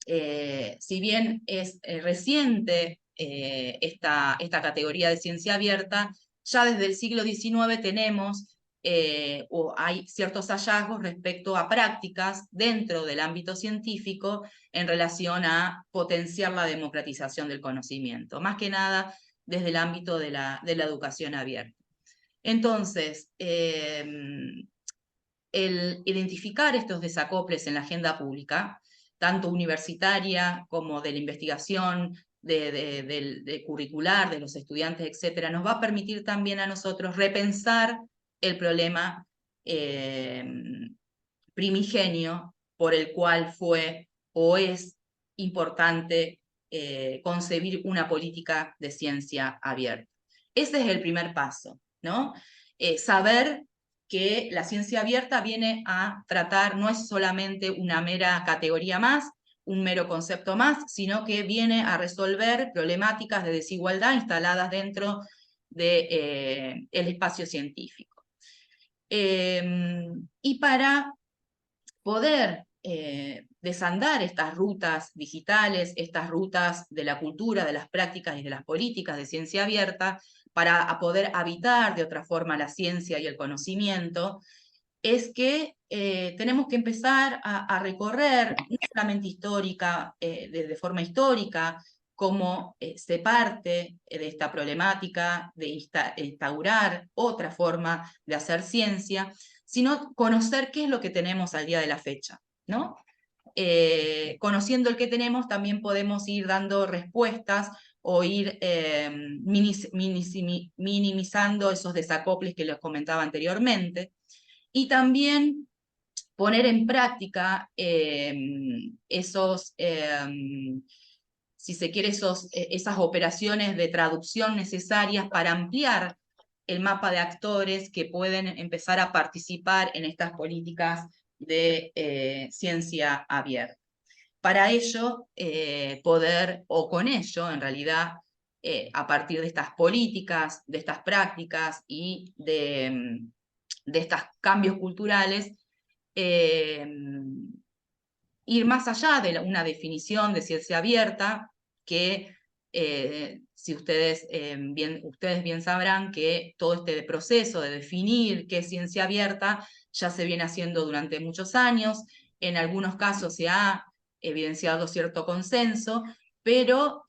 si bien es reciente esta categoría de ciencia abierta, ya desde el siglo XIX tenemos o hay ciertos hallazgos respecto a prácticas dentro del ámbito científico en relación a potenciar la democratización del conocimiento, más que nada desde el ámbito de la educación abierta. Entonces, el identificar estos desacoples en la agenda pública, tanto universitaria como de la investigación, de curricular, de los estudiantes, etcétera, nos va a permitir también a nosotros repensar el problema primigenio por el cual fue o es importante concebir una política de ciencia abierta. Ese es el primer paso, ¿no? Saber que la ciencia abierta viene a tratar, no es solamente una mera categoría más, un mero concepto más, sino que viene a resolver problemáticas de desigualdad instaladas dentro del espacio científico. Y para poder desandar estas rutas digitales, estas rutas de la cultura, de las prácticas y de las políticas de ciencia abierta, para poder habitar de otra forma la ciencia y el conocimiento, es que tenemos que empezar a recorrer, no solamente histórica, de forma histórica, cómo se parte de esta problemática de instaurar otra forma de hacer ciencia, sino conocer qué es lo que tenemos al día de la fecha, ¿no? Conociendo el que tenemos, también podemos ir dando respuestas o ir minimizando esos desacoples que les comentaba anteriormente, y también poner en práctica si se quiere, esas operaciones de traducción necesarias para ampliar el mapa de actores que pueden empezar a participar en estas políticas de ciencia abierta. Para ello, o con ello, en realidad, a partir de estas políticas, de estas prácticas y de estos cambios culturales, ir más allá de una definición de ciencia abierta, que si ustedes bien sabrán que todo este proceso de definir qué es ciencia abierta ya se viene haciendo durante muchos años. En algunos casos se ha evidenciado cierto consenso, pero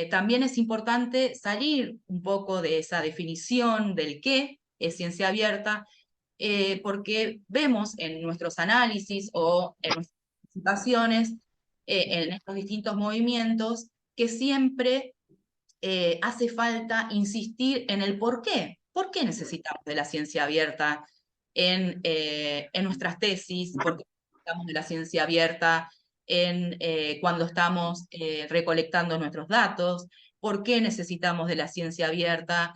también es importante salir un poco de esa definición del qué es ciencia abierta, porque vemos en nuestros análisis o en nuestras participaciones en estos distintos movimientos que siempre hace falta insistir en el por qué. ¿Por qué necesitamos de la ciencia abierta en nuestras tesis? ¿Por qué necesitamos de la ciencia abierta cuando estamos recolectando nuestros datos? ¿Por qué necesitamos de la ciencia abierta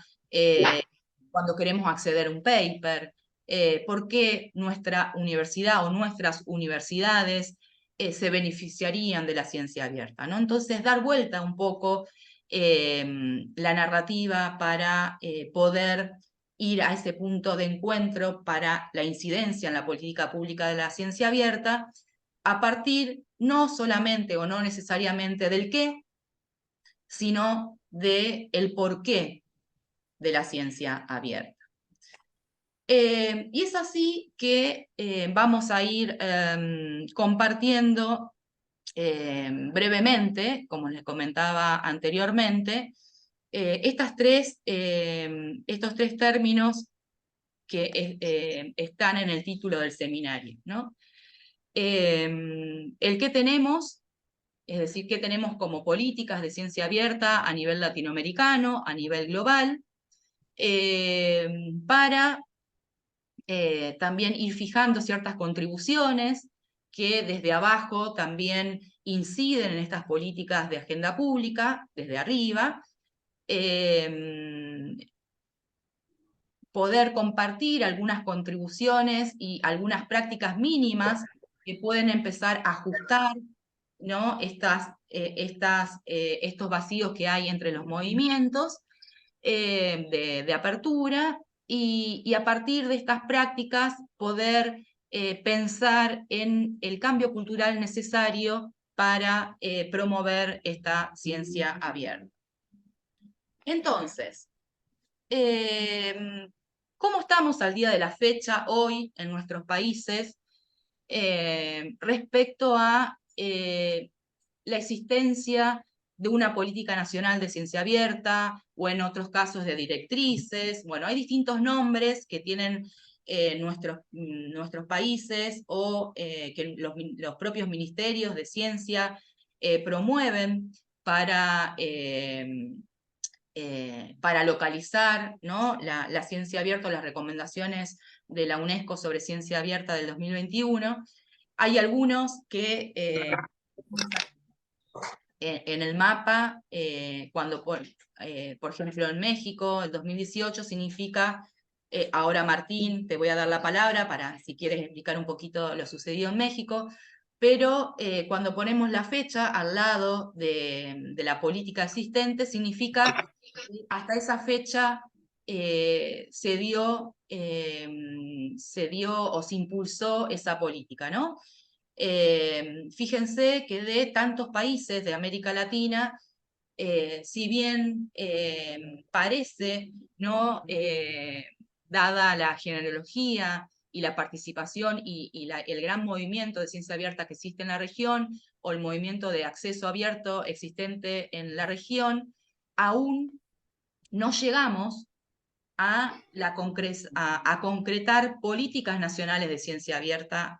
cuando queremos acceder a un paper? ¿Por qué nuestra universidad o nuestras universidades se beneficiarían de la ciencia abierta, ¿no? Entonces, dar vuelta un poco la narrativa para poder ir a ese punto de encuentro para la incidencia en la política pública de la ciencia abierta, a partir no solamente o no necesariamente del qué, sino del por qué de la ciencia abierta. Y es así que vamos a ir compartiendo brevemente, como les comentaba anteriormente, estos tres términos que están en el título del seminario, ¿no? El que tenemos, es decir, qué tenemos como políticas de ciencia abierta a nivel latinoamericano, a nivel global, para también ir fijando ciertas contribuciones que desde abajo también inciden en estas políticas de agenda pública, desde arriba, poder compartir algunas contribuciones y algunas prácticas mínimas que pueden empezar a ajustar, ¿no? Estos vacíos que hay entre los movimientos de apertura, y a partir de estas prácticas poder pensar en el cambio cultural necesario para promover esta ciencia abierta. Entonces, ¿cómo estamos al día de la fecha hoy en nuestros países respecto a la existencia de una política nacional de ciencia abierta, o en otros casos de directrices? Bueno, hay distintos nombres que tienen nuestros países, o que los propios ministerios de ciencia promueven para localizar, ¿no?, la ciencia abierta, o las recomendaciones de la UNESCO sobre ciencia abierta del 2021. Hay algunos que en el mapa, por ejemplo, en México, el 2018 significa, ahora Martín, te voy a dar la palabra para si quieres explicar un poquito lo sucedido en México, pero cuando ponemos la fecha al lado de la política existente, significa que hasta esa fecha se dio o se impulsó esa política, ¿no? Fíjense que de tantos países de América Latina, si bien parece, ¿no?, dada la genealogía y la participación y el gran movimiento de ciencia abierta que existe en la región, o el movimiento de acceso abierto existente en la región, aún no llegamos a concretar políticas nacionales de ciencia abierta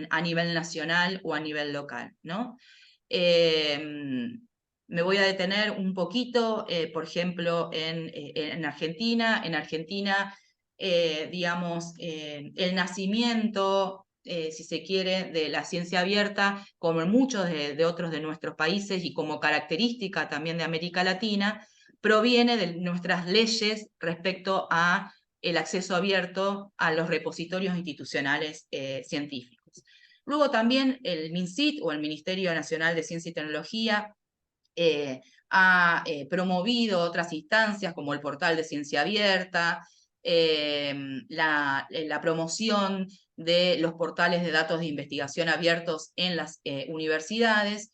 a nivel nacional o a nivel local, ¿no? Me voy a detener un poquito, por ejemplo, en Argentina. En Argentina, digamos, el nacimiento, si se quiere, de la ciencia abierta, como en muchos de otros de nuestros países y como característica también de América Latina, proviene de nuestras leyes respecto a el acceso abierto a los repositorios institucionales científicos. Luego también el MINCIT, o el Ministerio Nacional de Ciencia y Tecnología, ha promovido otras instancias como el portal de ciencia abierta, la promoción de los portales de datos de investigación abiertos en las universidades,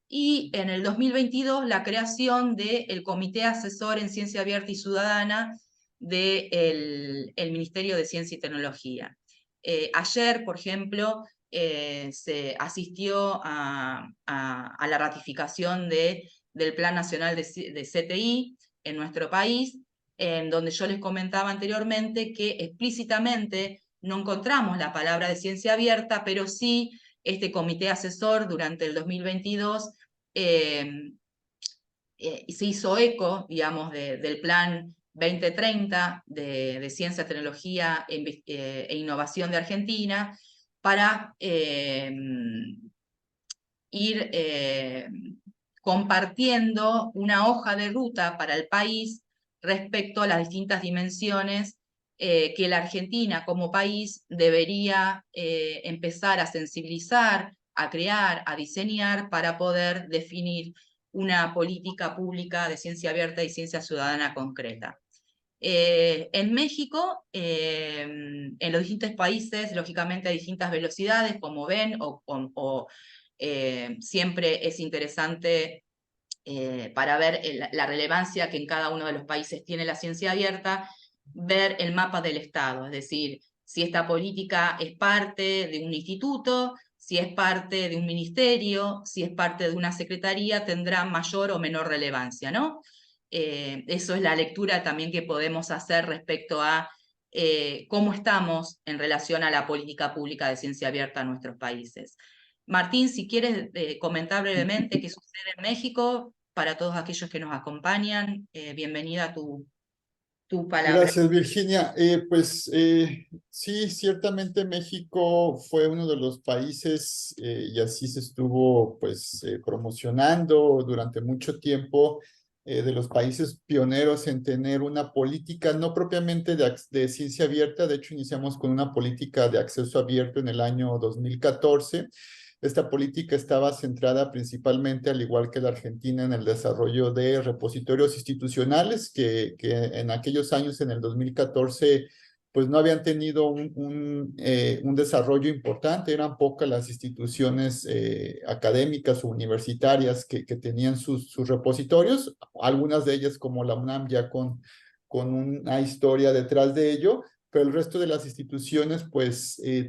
y en el 2022 la creación del Comité Asesor en Ciencia Abierta y Ciudadana del Ministerio de Ciencia y Tecnología. Ayer, por ejemplo, se asistió a la ratificación del Plan Nacional de CTI en nuestro país, en donde yo les comentaba anteriormente que explícitamente no encontramos la palabra de ciencia abierta, pero sí este comité asesor durante el 2022 se hizo eco, digamos, del plan 2030 de Ciencia, Tecnología e Innovación de Argentina, para ir compartiendo una hoja de ruta para el país respecto a las distintas dimensiones que la Argentina como país debería empezar a sensibilizar, a crear, a diseñar, para poder definir una política pública de ciencia abierta y ciencia ciudadana concreta. En México, en los distintos países, lógicamente a distintas velocidades, como ven, siempre es interesante para ver la relevancia que en cada uno de los países tiene la ciencia abierta, ver el mapa del Estado, es decir, si esta política es parte de un instituto, si es parte de un ministerio, si es parte de una secretaría, tendrá mayor o menor relevancia, ¿no? eso es la lectura también que podemos hacer respecto a cómo estamos en relación a la política pública de ciencia abierta en nuestros países. Martín, si quieres comentar brevemente qué sucede en México, para todos aquellos que nos acompañan, bienvenida a tu palabra. Gracias, Virginia. Sí, ciertamente México fue uno de los países y así se estuvo promocionando durante mucho tiempo, de los países pioneros en tener una política no propiamente de ciencia abierta. De hecho, iniciamos con una política de acceso abierto en el año 2014. Esta política estaba centrada principalmente, al igual que la Argentina, en el desarrollo de repositorios institucionales que en aquellos años, en el 2014, pues no habían tenido un desarrollo importante. Eran pocas las instituciones académicas o universitarias que tenían sus repositorios, algunas de ellas como la UNAM ya con una historia detrás de ello, pero el resto de las instituciones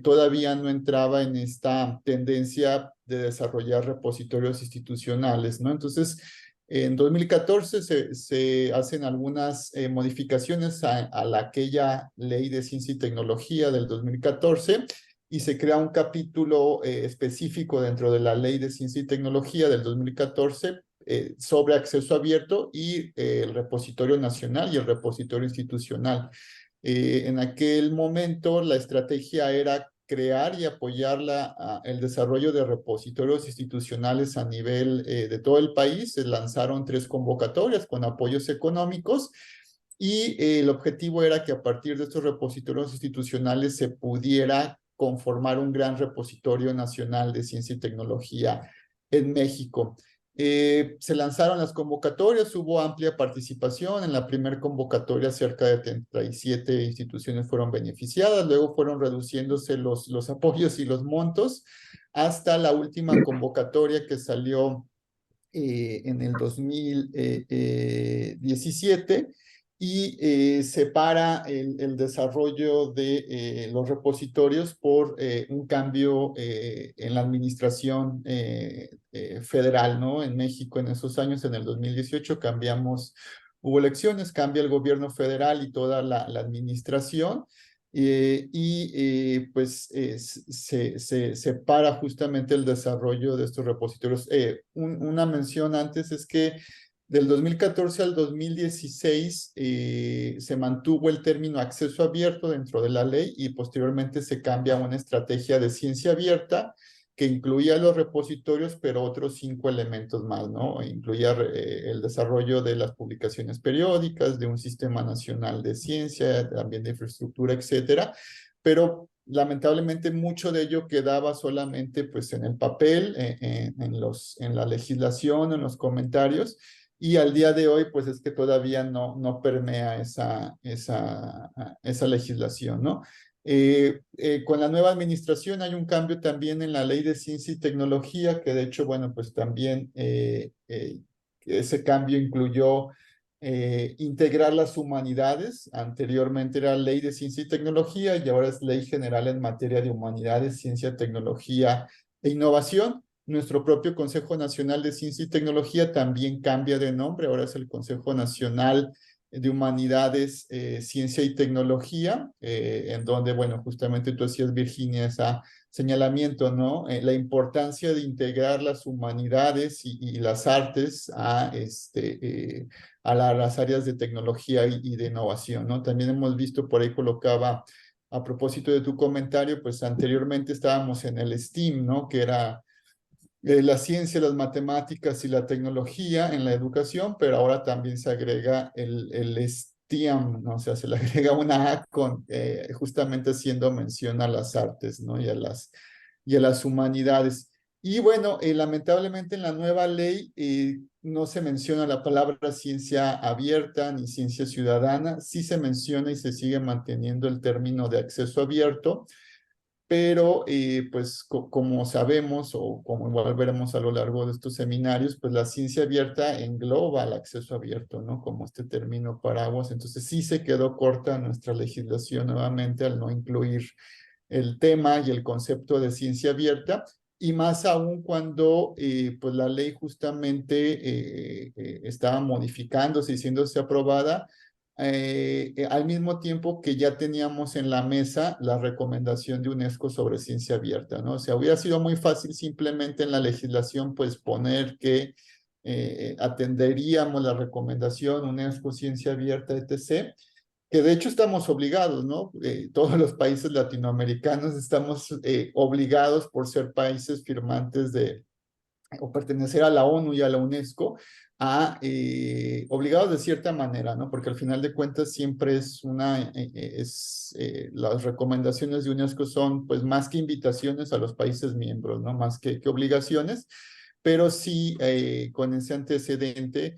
todavía no entraba en esta tendencia de desarrollar repositorios institucionales, ¿no? Entonces, en 2014 se hacen algunas modificaciones a aquella ley de ciencia y tecnología del 2014 y se crea un capítulo específico dentro de la ley de ciencia y tecnología del 2014 sobre acceso abierto y el repositorio nacional y el repositorio institucional. En aquel momento la estrategia era crear y apoyar el desarrollo de repositorios institucionales a nivel de todo el país. Se lanzaron 3 convocatorias con apoyos económicos y el objetivo era que a partir de estos repositorios institucionales se pudiera conformar un gran repositorio nacional de ciencia y tecnología en México. Se lanzaron las convocatorias, hubo amplia participación. En la primera convocatoria cerca de 37 instituciones fueron beneficiadas, luego fueron reduciéndose los apoyos y los montos hasta la última convocatoria que salió en el 2017 y separa el desarrollo de los repositorios por un cambio en la administración federal, ¿no? En México en esos años, en el 2018, hubo elecciones, cambia el gobierno federal y toda la administración. Se separa justamente el desarrollo de estos repositorios. Una mención antes es que del 2014 al 2016 se mantuvo el término acceso abierto dentro de la ley y posteriormente se cambia a una estrategia de ciencia abierta que incluía los repositorios, pero otros 5 elementos más, ¿no? Incluía el desarrollo de las publicaciones periódicas, de un sistema nacional de ciencia, también de infraestructura, etcétera. Pero lamentablemente mucho de ello quedaba solamente pues en el papel, en la legislación, en los comentarios, y al día de hoy pues es que todavía no permea esa legislación, ¿no? Con la nueva administración hay un cambio también en la ley de ciencia y tecnología, que de hecho, bueno, pues también ese cambio incluyó integrar las humanidades. Anteriormente era ley de ciencia y tecnología y ahora es ley general en materia de humanidades, ciencia, tecnología e innovación. Nuestro propio Consejo Nacional de Ciencia y Tecnología también cambia de nombre, ahora es el Consejo Nacional de Humanidades, Ciencia y Tecnología, en donde, bueno, justamente tú hacías, Virginia, ese señalamiento, ¿no? La importancia de integrar las humanidades y las artes a las áreas de tecnología y de innovación, ¿no? También hemos visto, por ahí colocaba, a propósito de tu comentario, pues anteriormente estábamos en el STEAM, ¿no? Que era la ciencia, las matemáticas y la tecnología en la educación, pero ahora también se agrega el STEAM, ¿no? O sea, se le agrega una A justamente haciendo mención a las artes, ¿no? Y a las humanidades. Y bueno, lamentablemente en la nueva ley no se menciona la palabra ciencia abierta ni ciencia ciudadana. Sí se menciona y se sigue manteniendo el término de acceso abierto, pero pues como sabemos o como igual veremos a lo largo de estos seminarios, pues la ciencia abierta engloba el acceso abierto, ¿no? Como este término paraguas. Entonces sí se quedó corta nuestra legislación nuevamente al no incluir el tema y el concepto de ciencia abierta, y más aún cuando pues la ley justamente estaba modificándose y siéndose aprobada, al mismo tiempo que ya teníamos en la mesa la recomendación de UNESCO sobre ciencia abierta, ¿no? O sea, hubiera sido muy fácil simplemente en la legislación pues poner que atenderíamos la recomendación UNESCO ciencia abierta, etc., que de hecho estamos obligados, ¿no? Todos los países latinoamericanos estamos obligados por ser países firmantes de, o pertenecer a la ONU y a la UNESCO, obligados de cierta manera, ¿no? Porque al final de cuentas siempre es las recomendaciones de UNESCO son pues más que invitaciones a los países miembros, ¿no? Más que obligaciones, pero sí con ese antecedente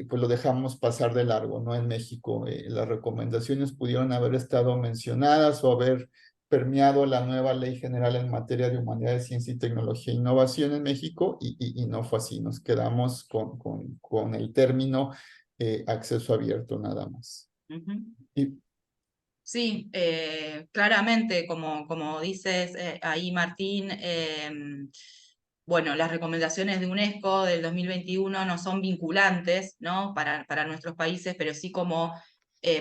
pues lo dejamos pasar de largo, ¿no? En México las recomendaciones pudieron haber estado mencionadas o haber permeado la nueva Ley General en materia de humanidades, ciencia y tecnología e innovación en México y no fue así, nos quedamos con el término acceso abierto nada más. Y, Sí, claramente, como dices ahí, Martín, bueno, las recomendaciones de UNESCO del 2021 no son vinculantes, ¿no? Para nuestros países, pero sí como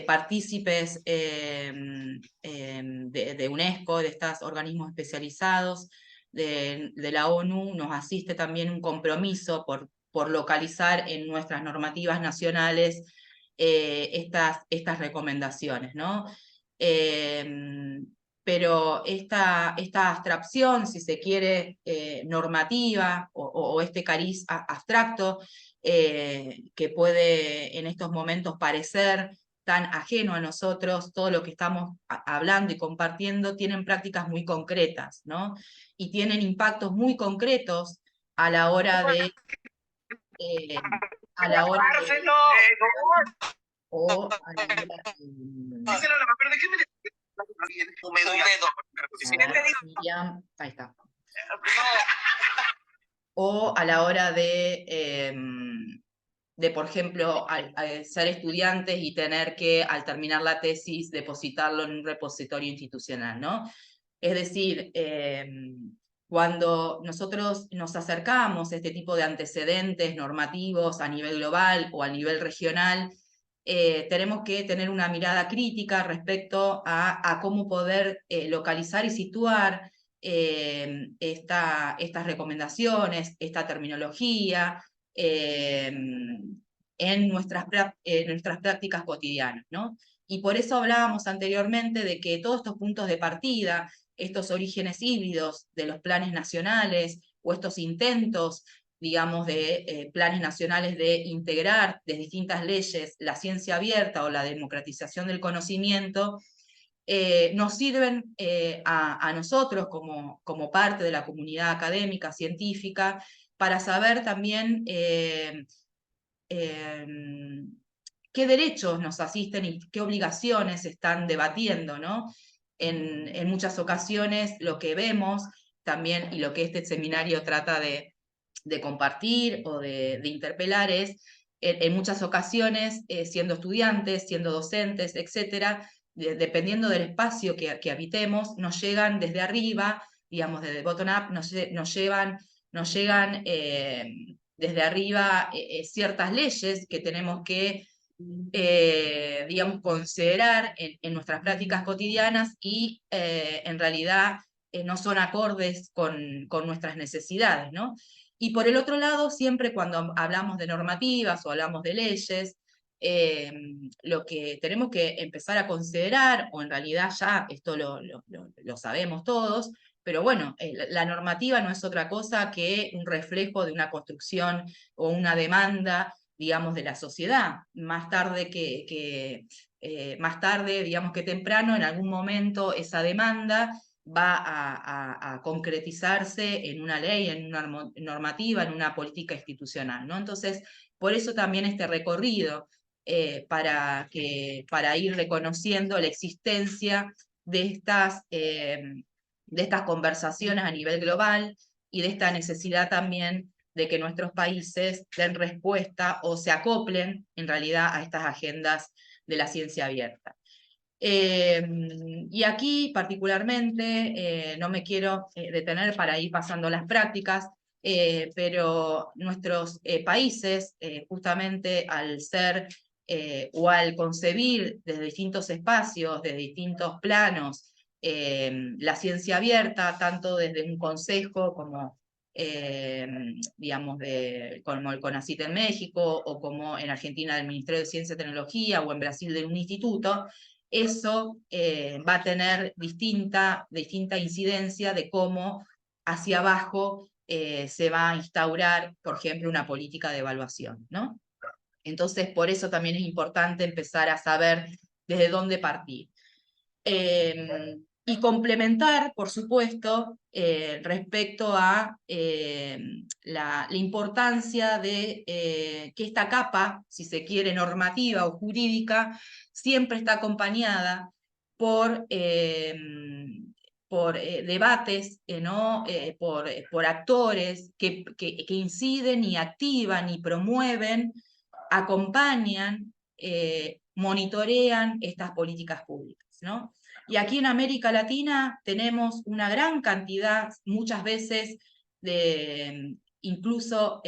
partícipes de UNESCO, de estos organismos especializados de la ONU, nos asiste también un compromiso por localizar en nuestras normativas nacionales estas recomendaciones, ¿no? Pero esta abstracción, si se quiere, normativa o este cariz abstracto, que puede en estos momentos parecer tan ajeno a nosotros, todo lo que estamos hablando y compartiendo, tienen prácticas muy concretas, ¿no? Y tienen impactos muy concretos a la hora de... a la hora de o a la hora ahí está. O a la hora de por ejemplo, al ser estudiantes y tener que, al terminar la tesis, depositarlo en un repositorio institucional, ¿no? Es decir, cuando nosotros nos acercamos a este tipo de antecedentes normativos a nivel global o a nivel regional, tenemos que tener una mirada crítica respecto a cómo poder localizar y situar estas recomendaciones, esta terminología en nuestras prácticas cotidianas, ¿no? Y por eso hablábamos anteriormente de que todos estos puntos de partida, estos orígenes híbridos de los planes nacionales o estos intentos, digamos, de planes nacionales de integrar de distintas leyes la ciencia abierta o la democratización del conocimiento, nos sirven a nosotros como parte de la comunidad académica, científica, para saber también qué derechos nos asisten y qué obligaciones se están debatiendo, ¿no? En muchas ocasiones lo que vemos también y lo que este seminario trata de compartir o de interpelar es, en muchas ocasiones, siendo estudiantes, siendo docentes, etcétera, dependiendo del espacio que habitemos, nos llegan desde arriba, digamos, desde bottom-up, nos llegan desde arriba ciertas leyes que tenemos que, digamos, considerar en nuestras prácticas cotidianas y en realidad no son acordes con nuestras necesidades, ¿no? Y por el otro lado, siempre cuando hablamos de normativas o hablamos de leyes, lo que tenemos que empezar a considerar, o en realidad ya esto lo sabemos todos, pero bueno, la normativa no es otra cosa que un reflejo de una construcción o una demanda, digamos, de la sociedad. Más tarde más tarde, digamos que temprano, en algún momento esa demanda va a concretizarse en una ley, en una normativa, en una política institucional, ¿no? Entonces, por eso también este recorrido, para ir reconociendo la existencia de estas conversaciones a nivel global y de esta necesidad también de que nuestros países den respuesta o se acoplen en realidad a estas agendas de la ciencia abierta. Y aquí particularmente, no me quiero detener para ir pasando las prácticas, pero nuestros países, justamente al ser o al concebir desde distintos espacios, desde distintos planos, la ciencia abierta, tanto desde un consejo como, digamos, como el CONACYT en México, o como en Argentina del Ministerio de Ciencia y Tecnología, o en Brasil de un instituto, eso va a tener distinta incidencia de cómo hacia abajo se va a instaurar, por ejemplo, una política de evaluación, ¿no? Entonces, por eso también es importante empezar a saber desde dónde partir. Y complementar, por supuesto, respecto a la importancia de que esta capa, si se quiere, normativa o jurídica, siempre está acompañada por debates, ¿no? por actores que inciden y activan y promueven, acompañan, monitorean estas políticas públicas, ¿no? Y aquí en América Latina tenemos una gran cantidad, muchas veces, de incluso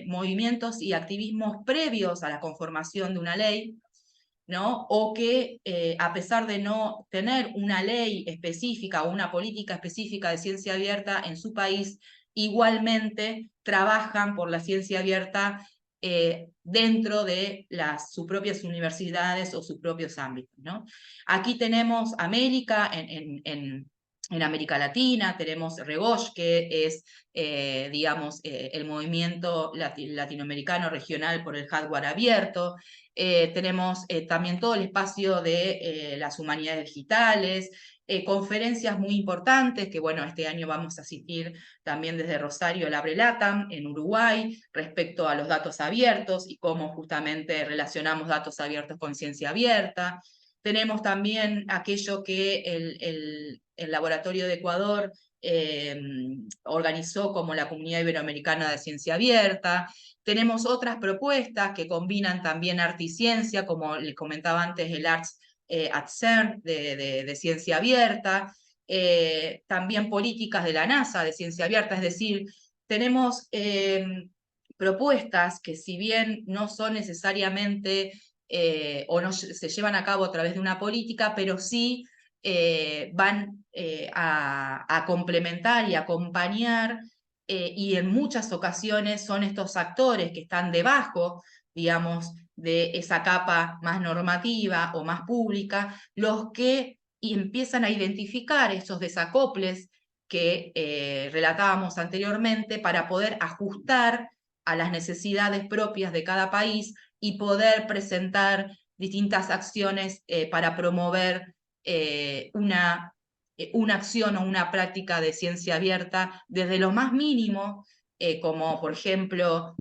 movimientos y activismos previos a la conformación de una ley, ¿no? O que a pesar de no tener una ley específica o una política específica de ciencia abierta en su país, igualmente trabajan por la ciencia abierta dentro de sus propias universidades o sus propios ámbitos, ¿no? Aquí tenemos América, en América Latina, tenemos REGOSH, que es, digamos, el movimiento latinoamericano regional por el hardware abierto. Tenemos también todo el espacio de las humanidades digitales, conferencias muy importantes, que bueno, este año vamos a asistir también desde Rosario, el ABRELATAM, en Uruguay, respecto a los datos abiertos y cómo justamente relacionamos datos abiertos con ciencia abierta. Tenemos también aquello que el Laboratorio de Ecuador organizó como la Comunidad Iberoamericana de Ciencia Abierta. Tenemos otras propuestas que combinan también arte y ciencia, como les comentaba antes, el Arts at CERN de ciencia abierta. También políticas de la NASA de ciencia abierta, es decir, tenemos propuestas que, si bien no son necesariamente o no se llevan a cabo a través de una política, pero sí van a complementar y acompañar, y en muchas ocasiones son estos actores que están debajo, digamos, de esa capa más normativa o más pública, los que empiezan a identificar esos desacoples que relatábamos anteriormente para poder ajustar a las necesidades propias de cada país y poder presentar distintas acciones para promover una acción o una práctica de ciencia abierta desde lo más mínimo, como por ejemplo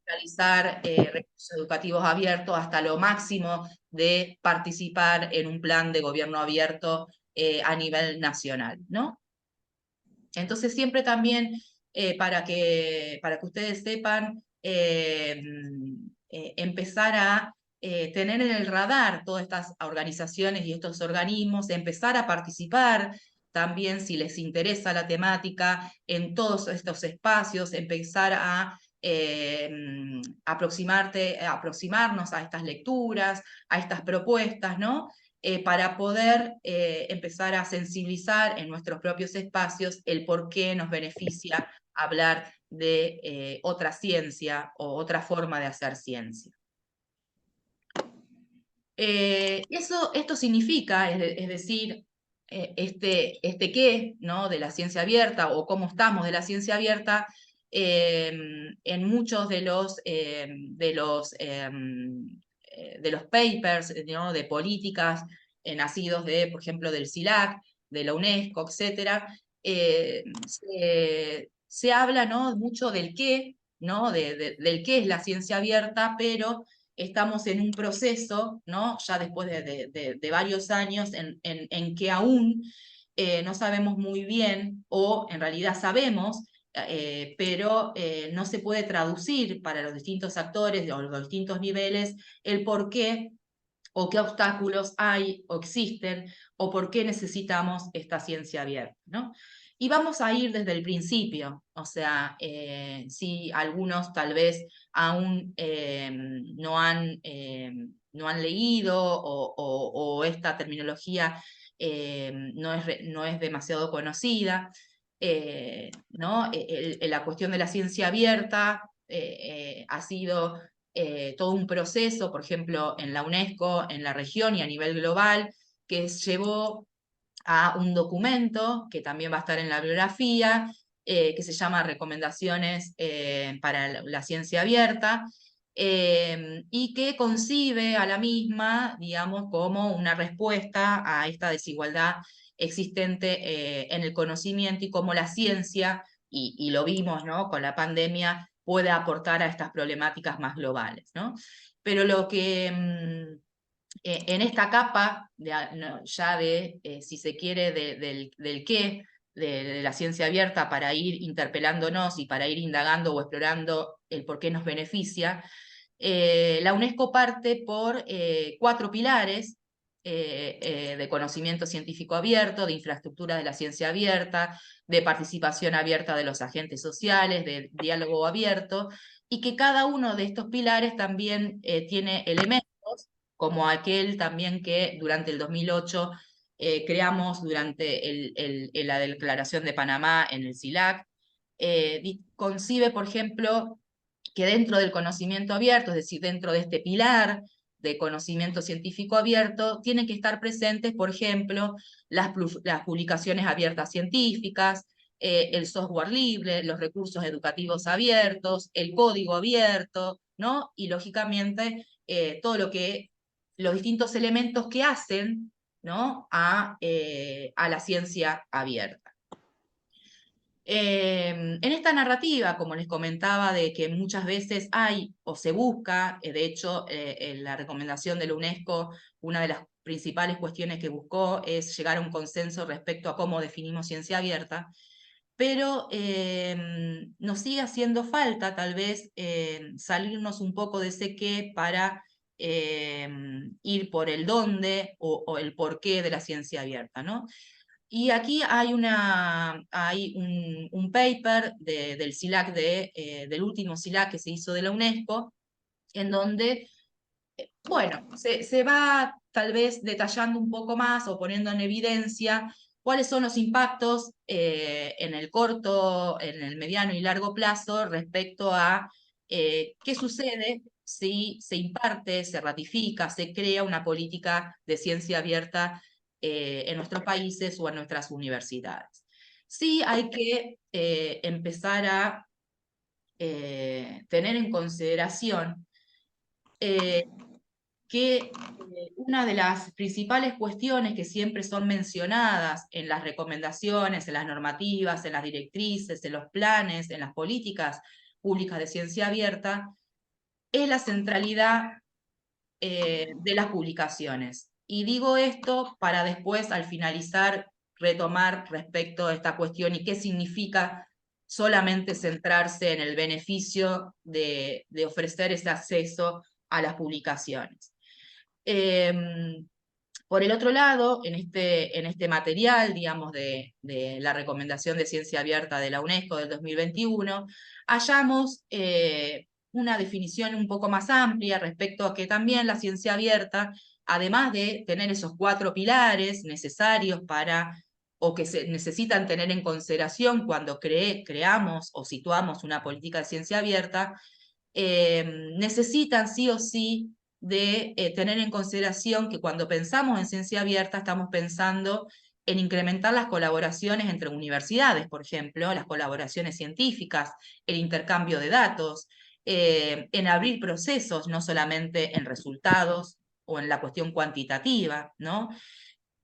realizar recursos educativos abiertos, hasta lo máximo de participar en un plan de gobierno abierto a nivel nacional, ¿no? Entonces siempre también, para que ustedes sepan, empezar a tener en el radar todas estas organizaciones y estos organismos, empezar a participar también, si les interesa la temática, en todos estos espacios, empezar a aproximarnos a estas lecturas, a estas propuestas, ¿no? Para poder empezar a sensibilizar en nuestros propios espacios el por qué nos beneficia hablar de otra ciencia o otra forma de hacer ciencia. Esto significa, es decir, este qué, ¿no? de la ciencia abierta, o cómo estamos de la ciencia abierta, en muchos de los papers, ¿no? de políticas nacidos por ejemplo, del CILAC, de la UNESCO, etc., se habla, ¿no? mucho del qué, ¿no? del qué es la ciencia abierta, pero estamos en un proceso, ¿no? ya después de varios años, en que aún no sabemos muy bien, o en realidad sabemos, pero no se puede traducir para los distintos actores o los distintos niveles el por qué o qué obstáculos hay o existen, o por qué necesitamos esta ciencia abierta, ¿no? Y vamos a ir desde el principio, o sea, si algunos tal vez aún no han leído o esta terminología no es demasiado conocida, ¿no? La cuestión de la ciencia abierta ha sido todo un proceso, por ejemplo, en la UNESCO, en la región y a nivel global, que llevó a un documento que también va a estar en la bibliografía, que se llama Recomendaciones para la Ciencia Abierta, y que concibe a la misma, digamos, como una respuesta a esta desigualdad existente en el conocimiento y cómo la ciencia, y lo vimos, ¿no?, con la pandemia, puede aportar a estas problemáticas más globales, ¿no? Pero lo que en esta capa, ya de, si se quiere, del qué, de la ciencia abierta, para ir interpelándonos y para ir indagando o explorando el por qué nos beneficia, la UNESCO parte por 4 pilares de conocimiento científico abierto, de infraestructura de la ciencia abierta, de participación abierta de los agentes sociales, de diálogo abierto, y que cada uno de estos pilares también tiene elementos, como aquel también que durante el 2008 creamos durante la declaración de Panamá en el CILAC. Concibe, por ejemplo, que dentro del conocimiento abierto, es decir, dentro de este pilar de conocimiento científico abierto, tienen que estar presentes, por ejemplo, las publicaciones abiertas científicas, el software libre, los recursos educativos abiertos, el código abierto, ¿no? Y lógicamente todo lo que, los distintos elementos que hacen, ¿no?, a la ciencia abierta. En esta narrativa, como les comentaba, de que muchas veces hay o se busca, de hecho, en la recomendación de la UNESCO, una de las principales cuestiones que buscó es llegar a un consenso respecto a cómo definimos ciencia abierta, pero nos sigue haciendo falta tal vez salirnos un poco de ese qué para ir por el dónde o el porqué de la ciencia abierta, ¿no? Y aquí hay un paper del CILAC, del último CILAC que se hizo de la UNESCO, en donde, bueno, se va tal vez detallando un poco más o poniendo en evidencia cuáles son los impactos en el corto, en el mediano y largo plazo respecto a qué sucede si se imparte, se ratifica, se crea una política de ciencia abierta en nuestros países o en nuestras universidades. Sí hay que empezar a tener en consideración que una de las principales cuestiones que siempre son mencionadas en las recomendaciones, en las normativas, en las directrices, en los planes, en las políticas públicas de ciencia abierta, es la centralidad de las publicaciones. Y digo esto para después, al finalizar, retomar respecto a esta cuestión y qué significa solamente centrarse en el beneficio de ofrecer ese acceso a las publicaciones. Por el otro lado, en este material, digamos, de la recomendación de ciencia abierta de la UNESCO del 2021, hallamos una definición un poco más amplia respecto a que también la ciencia abierta, además de tener esos 4 pilares necesarios para, o que se necesitan tener en consideración cuando creamos o situamos una política de ciencia abierta, necesitan sí o sí de tener en consideración que cuando pensamos en ciencia abierta estamos pensando en incrementar las colaboraciones entre universidades, por ejemplo, las colaboraciones científicas, el intercambio de datos, en abrir procesos, no solamente en resultados o en la cuestión cuantitativa, ¿no?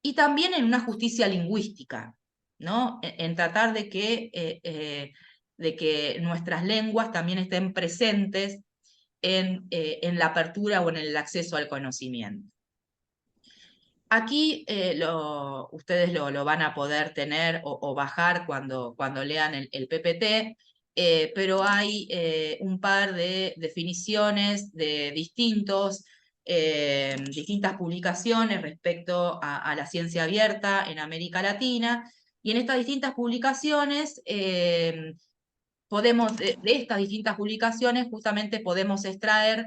Y también en una justicia lingüística, ¿no? En tratar de que nuestras lenguas también estén presentes en la apertura o en el acceso al conocimiento. Aquí ustedes lo van a poder tener o bajar cuando lean el PPT, pero hay un par de definiciones de distintos distintas publicaciones respecto a la ciencia abierta en América Latina, y en estas distintas publicaciones, de estas distintas publicaciones justamente podemos extraer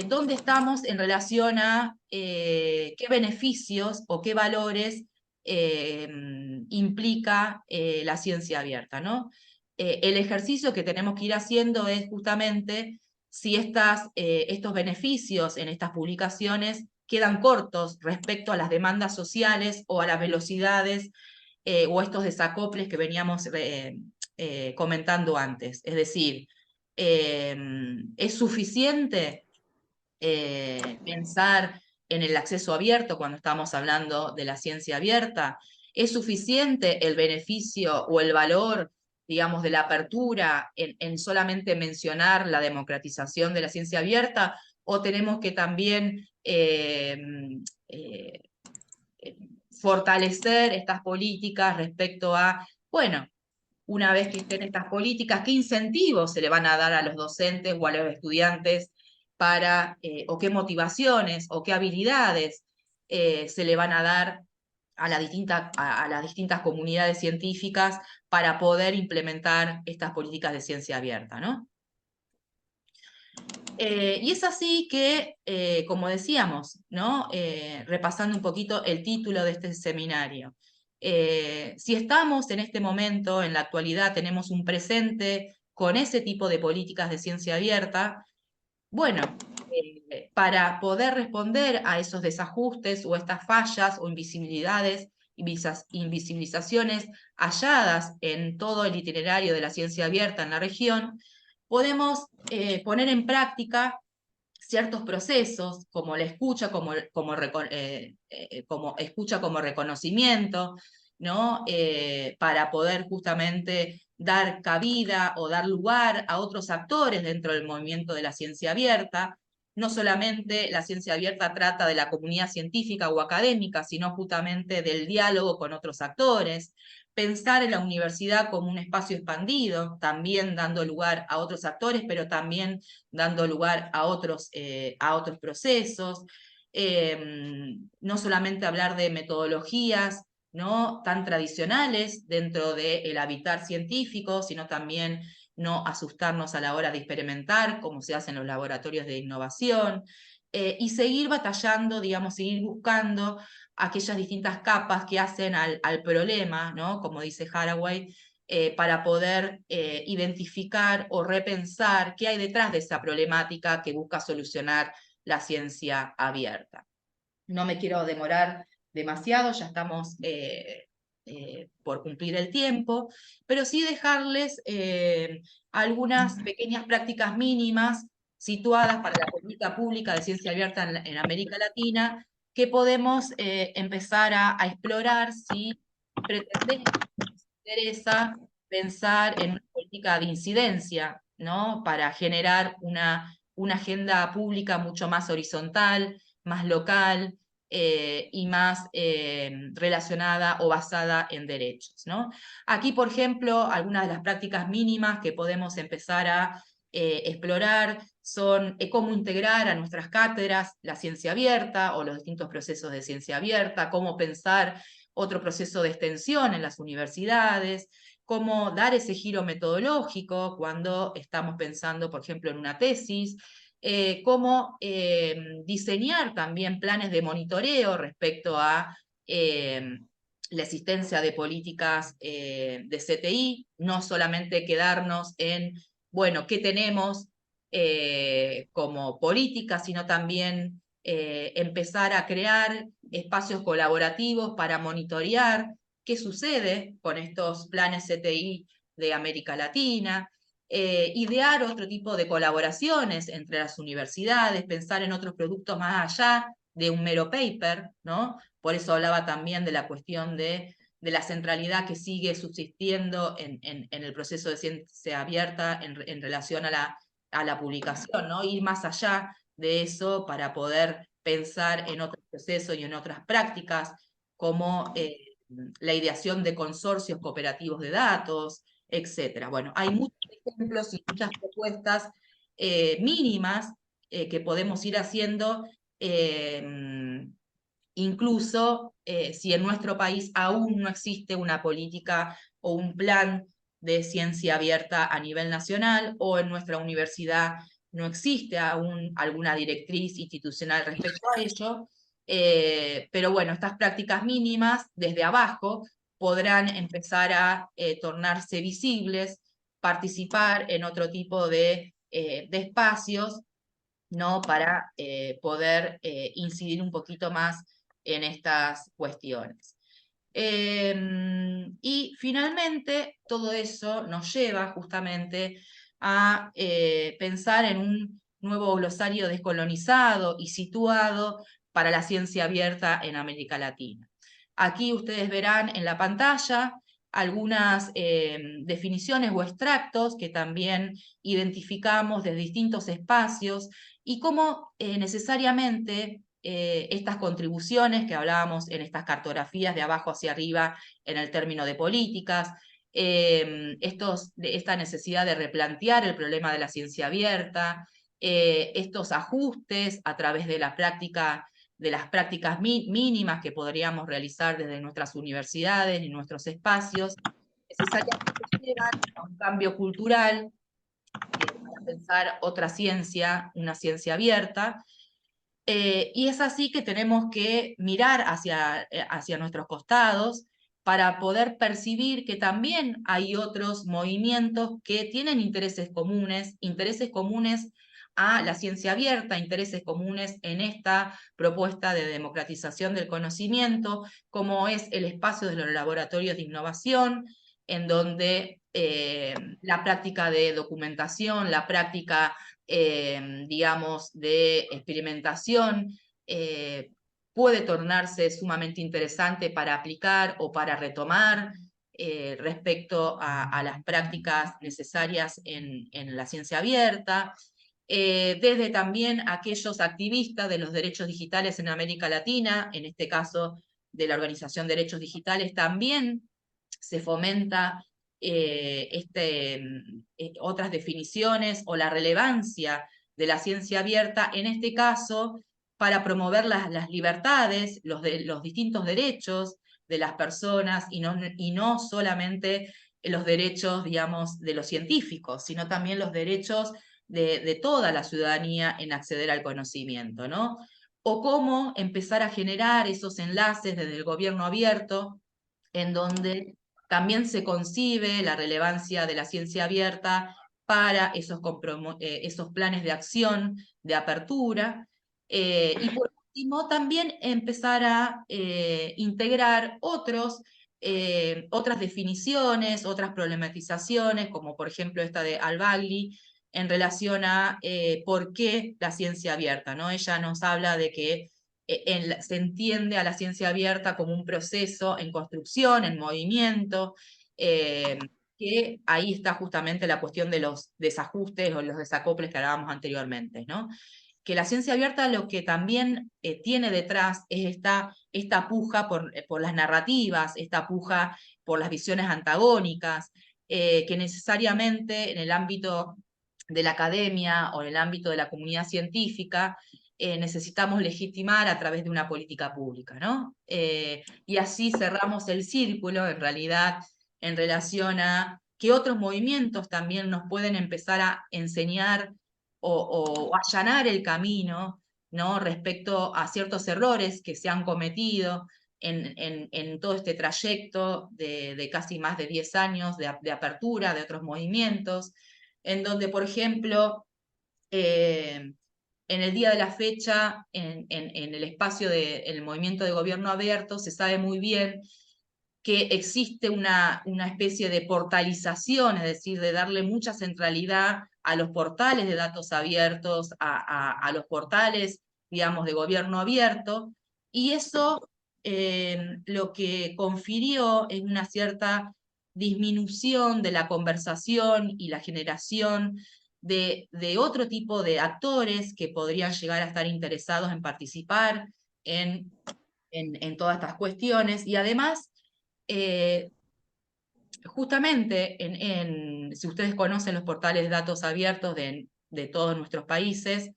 dónde estamos en relación a qué beneficios o qué valores implica la ciencia abierta, ¿no? El ejercicio que tenemos que ir haciendo es justamente si estos beneficios en estas publicaciones quedan cortos respecto a las demandas sociales o a las velocidades o estos desacoples que veníamos comentando antes. Es decir, ¿es suficiente pensar en el acceso abierto cuando estamos hablando de la ciencia abierta? ¿Es suficiente el beneficio o el valor, digamos, de la apertura en solamente mencionar la democratización de la ciencia abierta? ¿O tenemos que también eh, fortalecer estas políticas respecto a, bueno, una vez que estén estas políticas, qué incentivos se le van a dar a los docentes o a los estudiantes para, o qué motivaciones o qué habilidades se le van a dar a las distintas comunidades científicas para poder implementar estas políticas de ciencia abierta, ¿no? Y es así que, como decíamos, ¿no? Repasando un poquito el título de este seminario, si estamos en este momento, en la actualidad, tenemos un presente con ese tipo de políticas de ciencia abierta, bueno, para poder responder a esos desajustes o estas fallas o invisibilidades, invisibilizaciones halladas en todo el itinerario de la ciencia abierta en la región, podemos poner en práctica ciertos procesos, como la escucha, como escucha como reconocimiento, ¿no? Para poder justamente dar cabida o dar lugar a otros actores dentro del movimiento de la ciencia abierta. No solamente la ciencia abierta trata de la comunidad científica o académica, sino justamente del diálogo con otros actores. Pensar en la universidad como un espacio expandido, también dando lugar a otros actores, pero también dando lugar a otros procesos. No solamente hablar de metodologías, ¿no? Tan tradicionales dentro del habitar científico, sino también no asustarnos a la hora de experimentar, como se hace en los laboratorios de innovación, y seguir batallando, digamos, seguir buscando aquellas distintas capas que hacen al problema, ¿no? Como dice Haraway, para poder identificar o repensar qué hay detrás de esa problemática que busca solucionar la ciencia abierta. No me quiero demorar demasiado, ya estamos por cumplir el tiempo, pero sí dejarles algunas pequeñas prácticas mínimas situadas para la política pública de ciencia abierta en América Latina, que podemos empezar a explorar si pretendemos, nos interesa pensar en una política de incidencia, ¿no? Para generar una agenda pública mucho más horizontal, más local, y más relacionada o basada en derechos, ¿no? Aquí, por ejemplo, algunas de las prácticas mínimas que podemos empezar a explorar son cómo integrar a nuestras cátedras la ciencia abierta o los distintos procesos de ciencia abierta, cómo pensar otro proceso de extensión en las universidades, cómo dar ese giro metodológico cuando estamos pensando, por ejemplo, en una tesis, cómo diseñar también planes de monitoreo respecto a la existencia de políticas de CTI, no solamente quedarnos en, bueno, qué tenemos como política, sino también empezar a crear espacios colaborativos para monitorear qué sucede con estos planes CTI de América Latina, idear otro tipo de colaboraciones entre las universidades, pensar en otros productos más allá de un mero paper, ¿no? Por eso hablaba también de la cuestión de la centralidad que sigue subsistiendo en el proceso de ciencia abierta en relación a la publicación, ¿no? Ir más allá de eso para poder pensar en otros procesos y en otras prácticas, como la ideación de consorcios cooperativos de datos, etc. Bueno, hay muchos ejemplos y muchas propuestas mínimas que podemos ir haciendo, incluso si en nuestro país aún no existe una política o un plan de ciencia abierta a nivel nacional, o en nuestra universidad no existe aún alguna directriz institucional respecto a ello, pero bueno, estas prácticas mínimas desde abajo podrán empezar a tornarse visibles, participar en otro tipo de espacios, ¿no? Para poder incidir un poquito más en estas cuestiones. Y finalmente, todo eso nos lleva justamente a pensar en un nuevo glosario descolonizado y situado para la ciencia abierta en América Latina. Aquí ustedes verán en la pantalla algunas definiciones o extractos que también identificamos de distintos espacios y cómo necesariamente estas contribuciones que hablábamos en estas cartografías de abajo hacia arriba en el término de políticas, esta necesidad de replantear el problema de la ciencia abierta, estos ajustes a través de la práctica, de las prácticas mínimas que podríamos realizar desde nuestras universidades y nuestros espacios, necesariamente llevan a un cambio cultural para pensar otra ciencia, una ciencia abierta, y es así que tenemos que mirar hacia nuestros costados para poder percibir que también hay otros movimientos que tienen intereses comunes a la ciencia abierta, intereses comunes en esta propuesta de democratización del conocimiento, como es el espacio de los laboratorios de innovación, en donde la práctica de documentación, la práctica digamos, de experimentación, puede tornarse sumamente interesante para aplicar o para retomar respecto a las prácticas necesarias en la ciencia abierta. Desde también aquellos activistas de los derechos digitales en América Latina, en este caso de la Organización Derechos Digitales, también se fomenta otras definiciones o la relevancia de la ciencia abierta, en este caso, para promover las libertades, los distintos derechos de las personas y no solamente los derechos, digamos, de los científicos, sino también los derechos de toda la ciudadanía en acceder al conocimiento, ¿no? O cómo empezar a generar esos enlaces desde el gobierno abierto, en donde también se concibe la relevancia de la ciencia abierta para esos planes de acción, de apertura, y por último también empezar a integrar otras definiciones, otras problematizaciones, como por ejemplo esta de Al-Bagley, en relación a por qué la ciencia abierta, ¿no? Ella nos habla de que se entiende a la ciencia abierta como un proceso en construcción, en movimiento, que ahí está justamente la cuestión de los desajustes o los desacoples que hablábamos anteriormente, ¿no? Que la ciencia abierta lo que también tiene detrás es esta puja por las narrativas, esta puja por las visiones antagónicas, que necesariamente en el ámbito de la academia o en el ámbito de la comunidad científica necesitamos legitimar a través de una política pública, ¿no? Y así cerramos el círculo, en realidad, en relación a que otros movimientos también nos pueden empezar a enseñar o allanar el camino, ¿no? Respecto a ciertos errores que se han cometido en todo este trayecto de casi más de 10 años de apertura de otros movimientos, en donde, por ejemplo, en el día de la fecha, en el espacio del movimiento de gobierno abierto, se sabe muy bien que existe una especie de portalización, es decir, de darle mucha centralidad a los portales de datos abiertos, a los portales, digamos, de gobierno abierto, y eso lo que confirió es una cierta disminución de la conversación y la generación de otro tipo de actores que podrían llegar a estar interesados en participar en todas estas cuestiones, y además justamente, si ustedes conocen los portales de datos abiertos de todos nuestros países,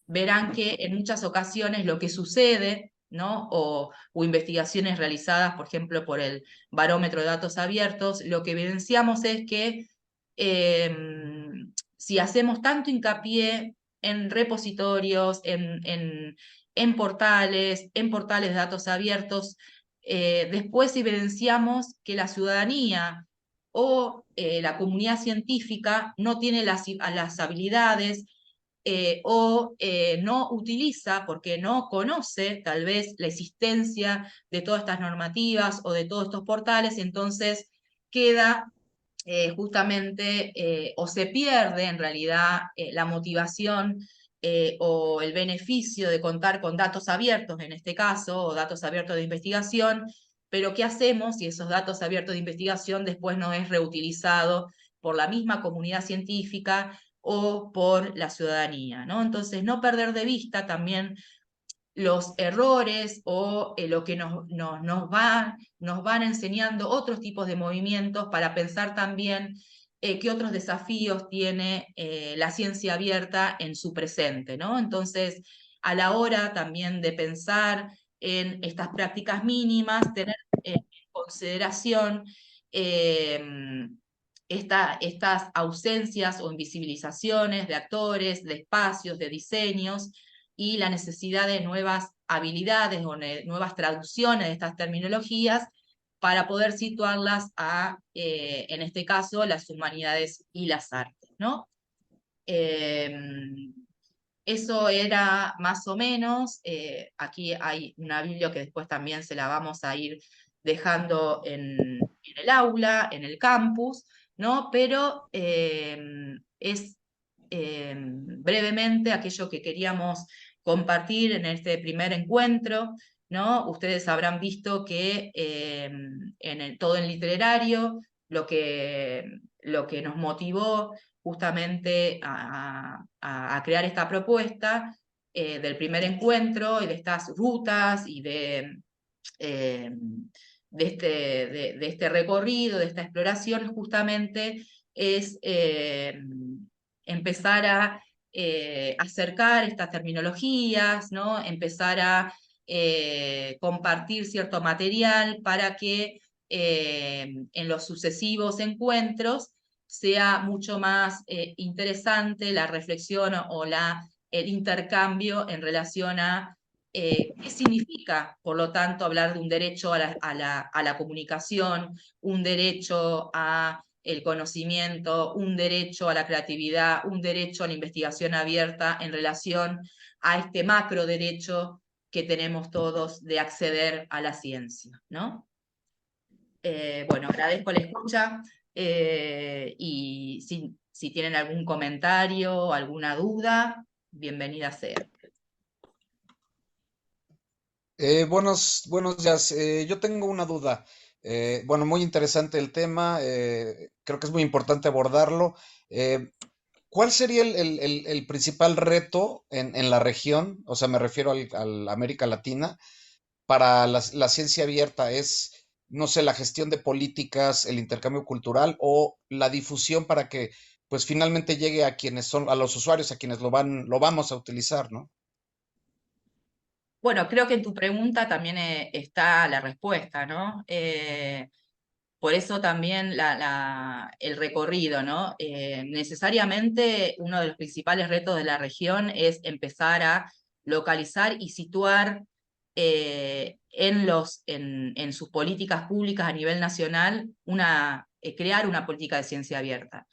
verán que en muchas ocasiones lo que sucede, ¿no? O investigaciones realizadas, por ejemplo, por el Barómetro de Datos Abiertos, lo que evidenciamos es que si hacemos tanto hincapié en repositorios, en portales de datos abiertos, después evidenciamos que la ciudadanía o la comunidad científica no tiene las habilidades o no utiliza porque no conoce tal vez la existencia de todas estas normativas o de todos estos portales, entonces queda justamente o se pierde en realidad la motivación o el beneficio de contar con datos abiertos, en este caso, o datos abiertos de investigación, pero ¿qué hacemos si esos datos abiertos de investigación después no es reutilizado por la misma comunidad científica o por la ciudadanía, ¿no? Entonces, no perder de vista también los errores o lo que nos van enseñando otros tipos de movimientos para pensar también qué otros desafíos tiene la ciencia abierta en su presente, ¿no? Entonces, a la hora también de pensar en estas prácticas mínimas, tener en consideración estas ausencias o invisibilizaciones de actores, de espacios, de diseños, y la necesidad de nuevas habilidades o nuevas traducciones de estas terminologías para poder situarlas en este caso, las humanidades y las artes, ¿no? Eso era más o menos, aquí hay una biblio que después también se la vamos a ir dejando en el aula, en el campus, ¿no? Pero es brevemente aquello que queríamos compartir en este primer encuentro, ¿no? Ustedes habrán visto que todo el literario, lo que nos motivó justamente a crear esta propuesta del primer encuentro y de estas rutas y eh, de este recorrido, de esta exploración, justamente es empezar a acercar estas terminologías, ¿no? Empezar a compartir cierto material para que en los sucesivos encuentros sea mucho más interesante la reflexión o el intercambio en relación a qué significa, por lo tanto, hablar de un derecho a la comunicación, un derecho a el conocimiento, un derecho a la creatividad, un derecho a la investigación abierta en relación a este macro derecho que tenemos todos de acceder a la ciencia, ¿no? Bueno, agradezco la escucha y si tienen algún comentario, alguna duda, bienvenida sea. Buenos días. Yo tengo una duda. Bueno, muy interesante el tema. Creo que es muy importante abordarlo. ¿Cuál sería el principal reto en la región? O sea, me refiero al América Latina para la ciencia abierta. ¿Es, no sé, la gestión de políticas, el intercambio cultural o la difusión para que, pues, finalmente llegue a quienes son, a los usuarios, a quienes lo vamos a utilizar, ¿no? Bueno, creo que en tu pregunta también está la respuesta, ¿no? Por eso también el recorrido, ¿no? Necesariamente uno de los principales retos de la región es empezar a localizar y situar en sus políticas públicas a nivel nacional crear una política de ciencia abierta.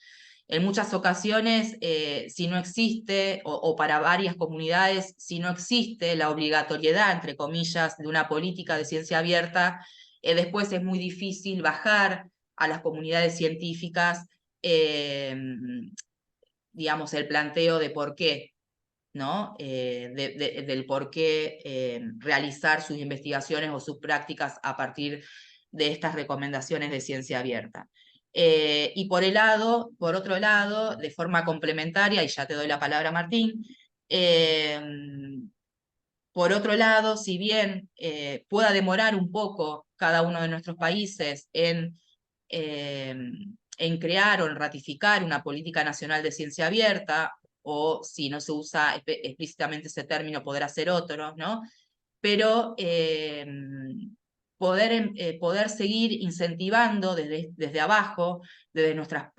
En muchas ocasiones, si no existe, o para varias comunidades, si no existe la obligatoriedad, entre comillas, de una política de ciencia abierta, después es muy difícil bajar a las comunidades científicas, digamos, el planteo de por qué, ¿no? Del por qué realizar sus investigaciones o sus prácticas a partir de estas recomendaciones de ciencia abierta. Y por otro lado, de forma complementaria, y ya te doy la palabra, Martín, por otro lado, si bien pueda demorar un poco cada uno de nuestros países en crear o en ratificar una política nacional de ciencia abierta, o si no se usa explícitamente ese término, podrá ser otro, ¿no? Pero poder seguir incentivando desde abajo, desde nuestras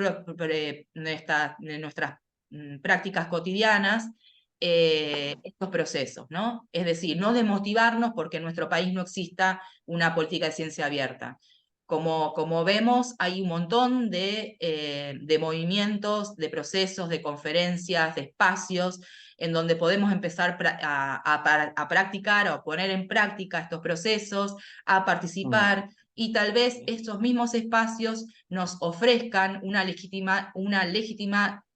prácticas cotidianas, estos procesos, ¿no? Es decir, no desmotivarnos porque en nuestro país no exista una política de ciencia abierta. Como vemos, hay un montón de movimientos, de procesos, de conferencias, de espacios en donde podemos empezar a practicar o a poner en práctica estos procesos, a participar, y tal vez estos mismos espacios nos ofrezcan una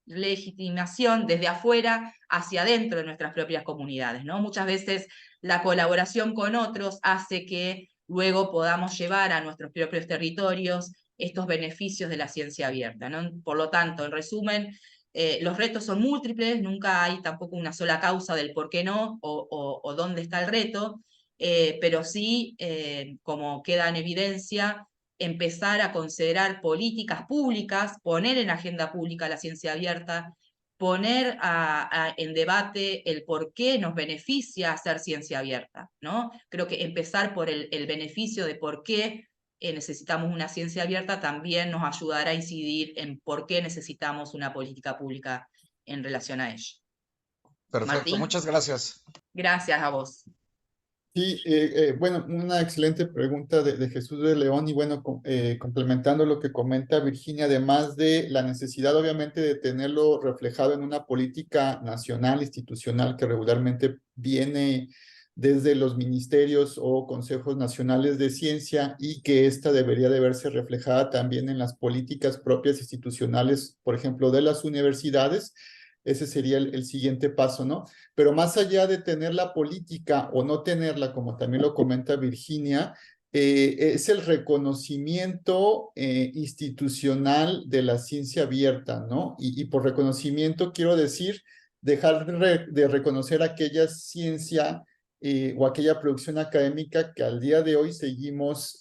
legitimación desde afuera hacia adentro de nuestras propias comunidades, ¿no? Muchas veces la colaboración con otros hace que luego podamos llevar a nuestros propios territorios estos beneficios de la ciencia abierta, ¿no? Por lo tanto, en resumen, los retos son múltiples, nunca hay tampoco una sola causa del por qué no o dónde está el reto, pero sí, como queda en evidencia, empezar a considerar políticas públicas, poner en agenda pública la ciencia abierta, poner en debate el por qué nos beneficia hacer ciencia abierta, ¿no? Creo que empezar por el beneficio de por qué necesitamos una ciencia abierta también nos ayudará a incidir en por qué necesitamos una política pública en relación a ello. Perfecto, Martín, muchas gracias. gracias a vos. Sí, bueno, una excelente pregunta de Jesús de León y bueno, complementando lo que comenta Virginia, además de la necesidad obviamente de tenerlo reflejado en una política nacional, institucional que regularmente viene desde los ministerios o consejos nacionales de ciencia y que esta debería de verse reflejada también en las políticas propias institucionales, por ejemplo, de las universidades. Ese sería el siguiente paso, ¿no? Pero más allá de tener la política o no tenerla, como también lo comenta Virginia, es el reconocimiento institucional de la ciencia abierta, ¿no? Y por reconocimiento quiero decir dejar de reconocer aquella ciencia o aquella producción académica que al día de hoy seguimos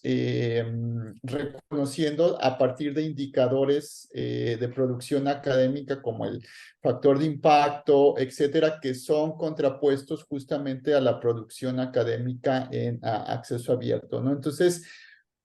reconociendo a partir de indicadores de producción académica como el factor de impacto, etcétera, que son contrapuestos justamente a la producción académica en acceso abierto, ¿no? Entonces,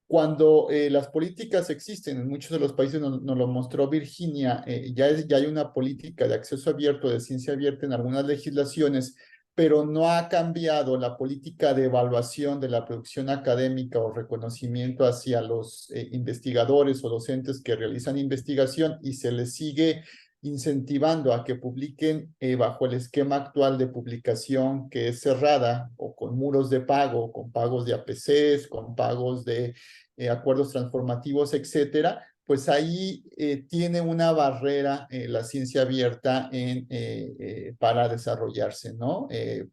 cuando las políticas existen, en muchos de los países nos lo mostró Virginia, ya hay una política de acceso abierto, de ciencia abierta en algunas legislaciones, pero no ha cambiado la política de evaluación de la producción académica o reconocimiento hacia los investigadores o docentes que realizan investigación y se les sigue incentivando a que publiquen bajo el esquema actual de publicación que es cerrada o con muros de pago, con pagos de APCs, con pagos de acuerdos transformativos, etcétera, pues ahí tiene una barrera la ciencia abierta para desarrollarse, ¿no?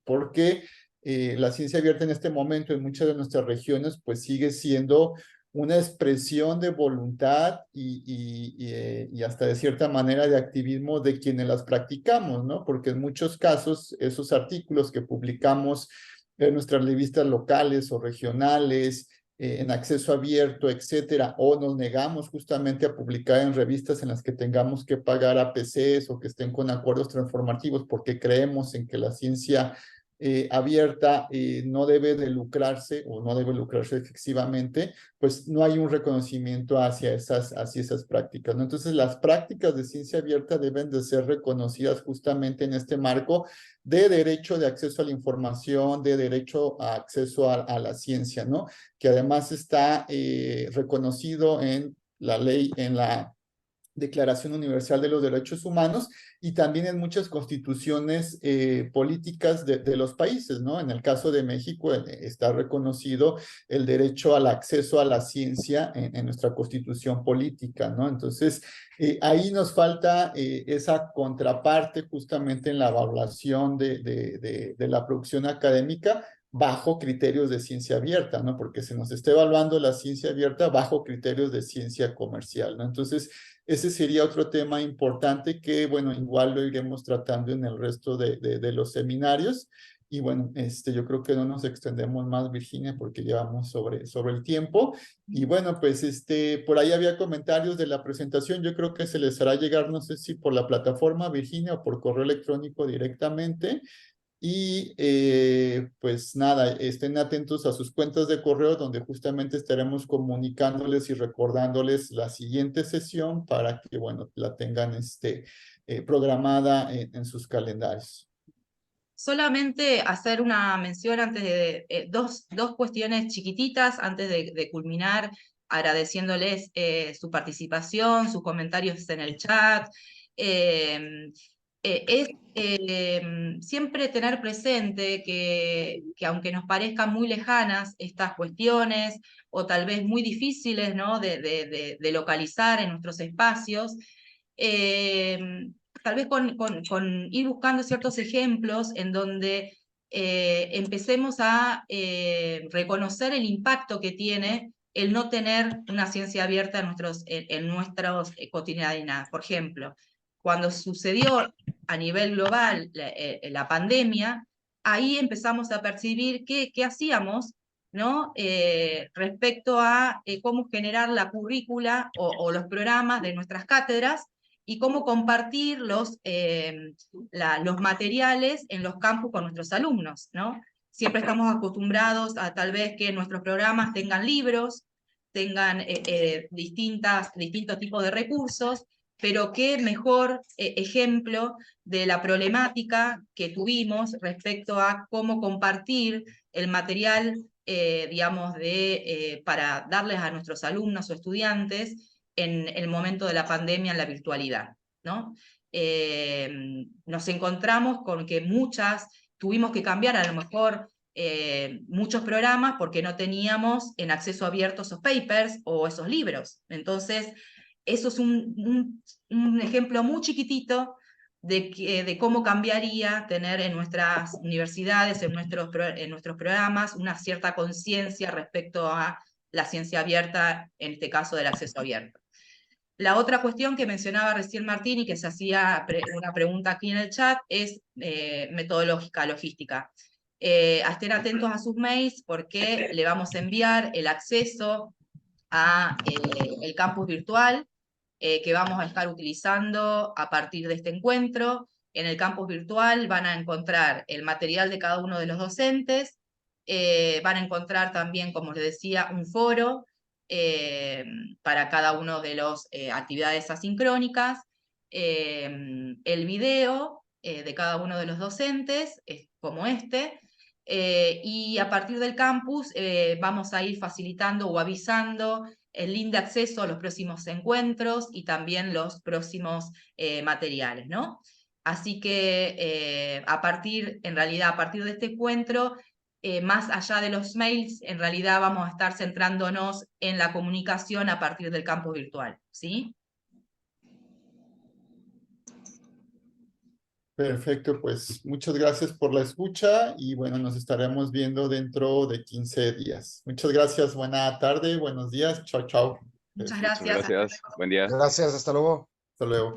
Porque la ciencia abierta en este momento en muchas de nuestras regiones pues sigue siendo una expresión de voluntad y hasta de cierta manera de activismo de quienes las practicamos, ¿no? Porque en muchos casos esos artículos que publicamos en nuestras revistas locales o regionales, en acceso abierto, etcétera, o nos negamos justamente a publicar en revistas en las que tengamos que pagar APCs o que estén con acuerdos transformativos porque creemos en que la ciencia abierta no debe de lucrarse o no debe lucrarse excesivamente, pues no hay un reconocimiento hacia esas prácticas, ¿no? Entonces las prácticas de ciencia abierta deben de ser reconocidas justamente en este marco de derecho de acceso a la información, de derecho a acceso a la ciencia, ¿no? Que además está reconocido en la ley, en la Declaración Universal de los Derechos Humanos y también en muchas constituciones políticas de los países, ¿no? En el caso de México está reconocido el derecho al acceso a la ciencia en nuestra constitución política, ¿no? Entonces, ahí nos falta esa contraparte justamente en la evaluación de la producción académica bajo criterios de ciencia abierta, ¿no? Porque se nos está evaluando la ciencia abierta bajo criterios de ciencia comercial, ¿no? Entonces, ese sería otro tema importante que, bueno, igual lo iremos tratando en el resto de los seminarios. Y bueno, yo creo que no nos extendemos más, Virginia, porque llevamos sobre el tiempo. Y bueno, pues por ahí había comentarios de la presentación. Yo creo que se les hará llegar, no sé si por la plataforma, Virginia, o por correo electrónico directamente. Y pues nada, estén atentos a sus cuentas de correo donde justamente estaremos comunicándoles y recordándoles la siguiente sesión para que, bueno, la tengan programada en sus calendarios. Solamente hacer una mención antes de dos cuestiones chiquititas antes de culminar, agradeciéndoles su participación, sus comentarios en el chat. Siempre tener presente que aunque nos parezcan muy lejanas estas cuestiones, o tal vez muy difíciles, ¿no?, de localizar en nuestros espacios, tal vez con ir buscando ciertos ejemplos en donde empecemos a reconocer el impacto que tiene el no tener una ciencia abierta en nuestros cotidianidad. Por ejemplo, cuando sucedió a nivel global la pandemia, ahí empezamos a percibir qué hacíamos, ¿no?, respecto a cómo generar la currícula o los programas de nuestras cátedras y cómo compartir los materiales en los campus con nuestros alumnos, ¿no? Siempre estamos acostumbrados a tal vez que nuestros programas tengan libros, tengan distintos tipos de recursos, pero qué mejor ejemplo de la problemática que tuvimos respecto a cómo compartir el material, digamos, para darles a nuestros alumnos o estudiantes en el momento de la pandemia en la virtualidad, ¿no? Nos encontramos con que tuvimos que cambiar a lo mejor muchos programas porque no teníamos en acceso abierto esos papers o esos libros. Entonces, eso es un ejemplo muy chiquitito de cómo cambiaría tener en nuestras universidades, en nuestros programas, una cierta conciencia respecto a la ciencia abierta, en este caso del acceso abierto. La otra cuestión que mencionaba recién Martín y que se hacía una pregunta aquí en el chat es metodológica, logística. Estén atentos a sus mails porque le vamos a enviar el acceso a el campus virtual que vamos a estar utilizando a partir de este encuentro. En el campus virtual van a encontrar el material de cada uno de los docentes, van a encontrar también, como les decía, un foro para cada uno de las actividades asincrónicas, el video de cada uno de los docentes, como y a partir del campus vamos a ir facilitando o avisando el link de acceso a los próximos encuentros y también los próximos materiales, ¿no? Así que en realidad, a partir de este encuentro, más allá de los mails, en realidad vamos a estar centrándonos en la comunicación a partir del campus virtual, ¿sí? Perfecto, pues muchas gracias por la escucha y bueno, nos estaremos viendo dentro de 15 días. Muchas gracias, buena tarde, buenos días, chao, chao. Muchas Muchas gracias. gracias. Buen día. Gracias, hasta luego. Hasta luego.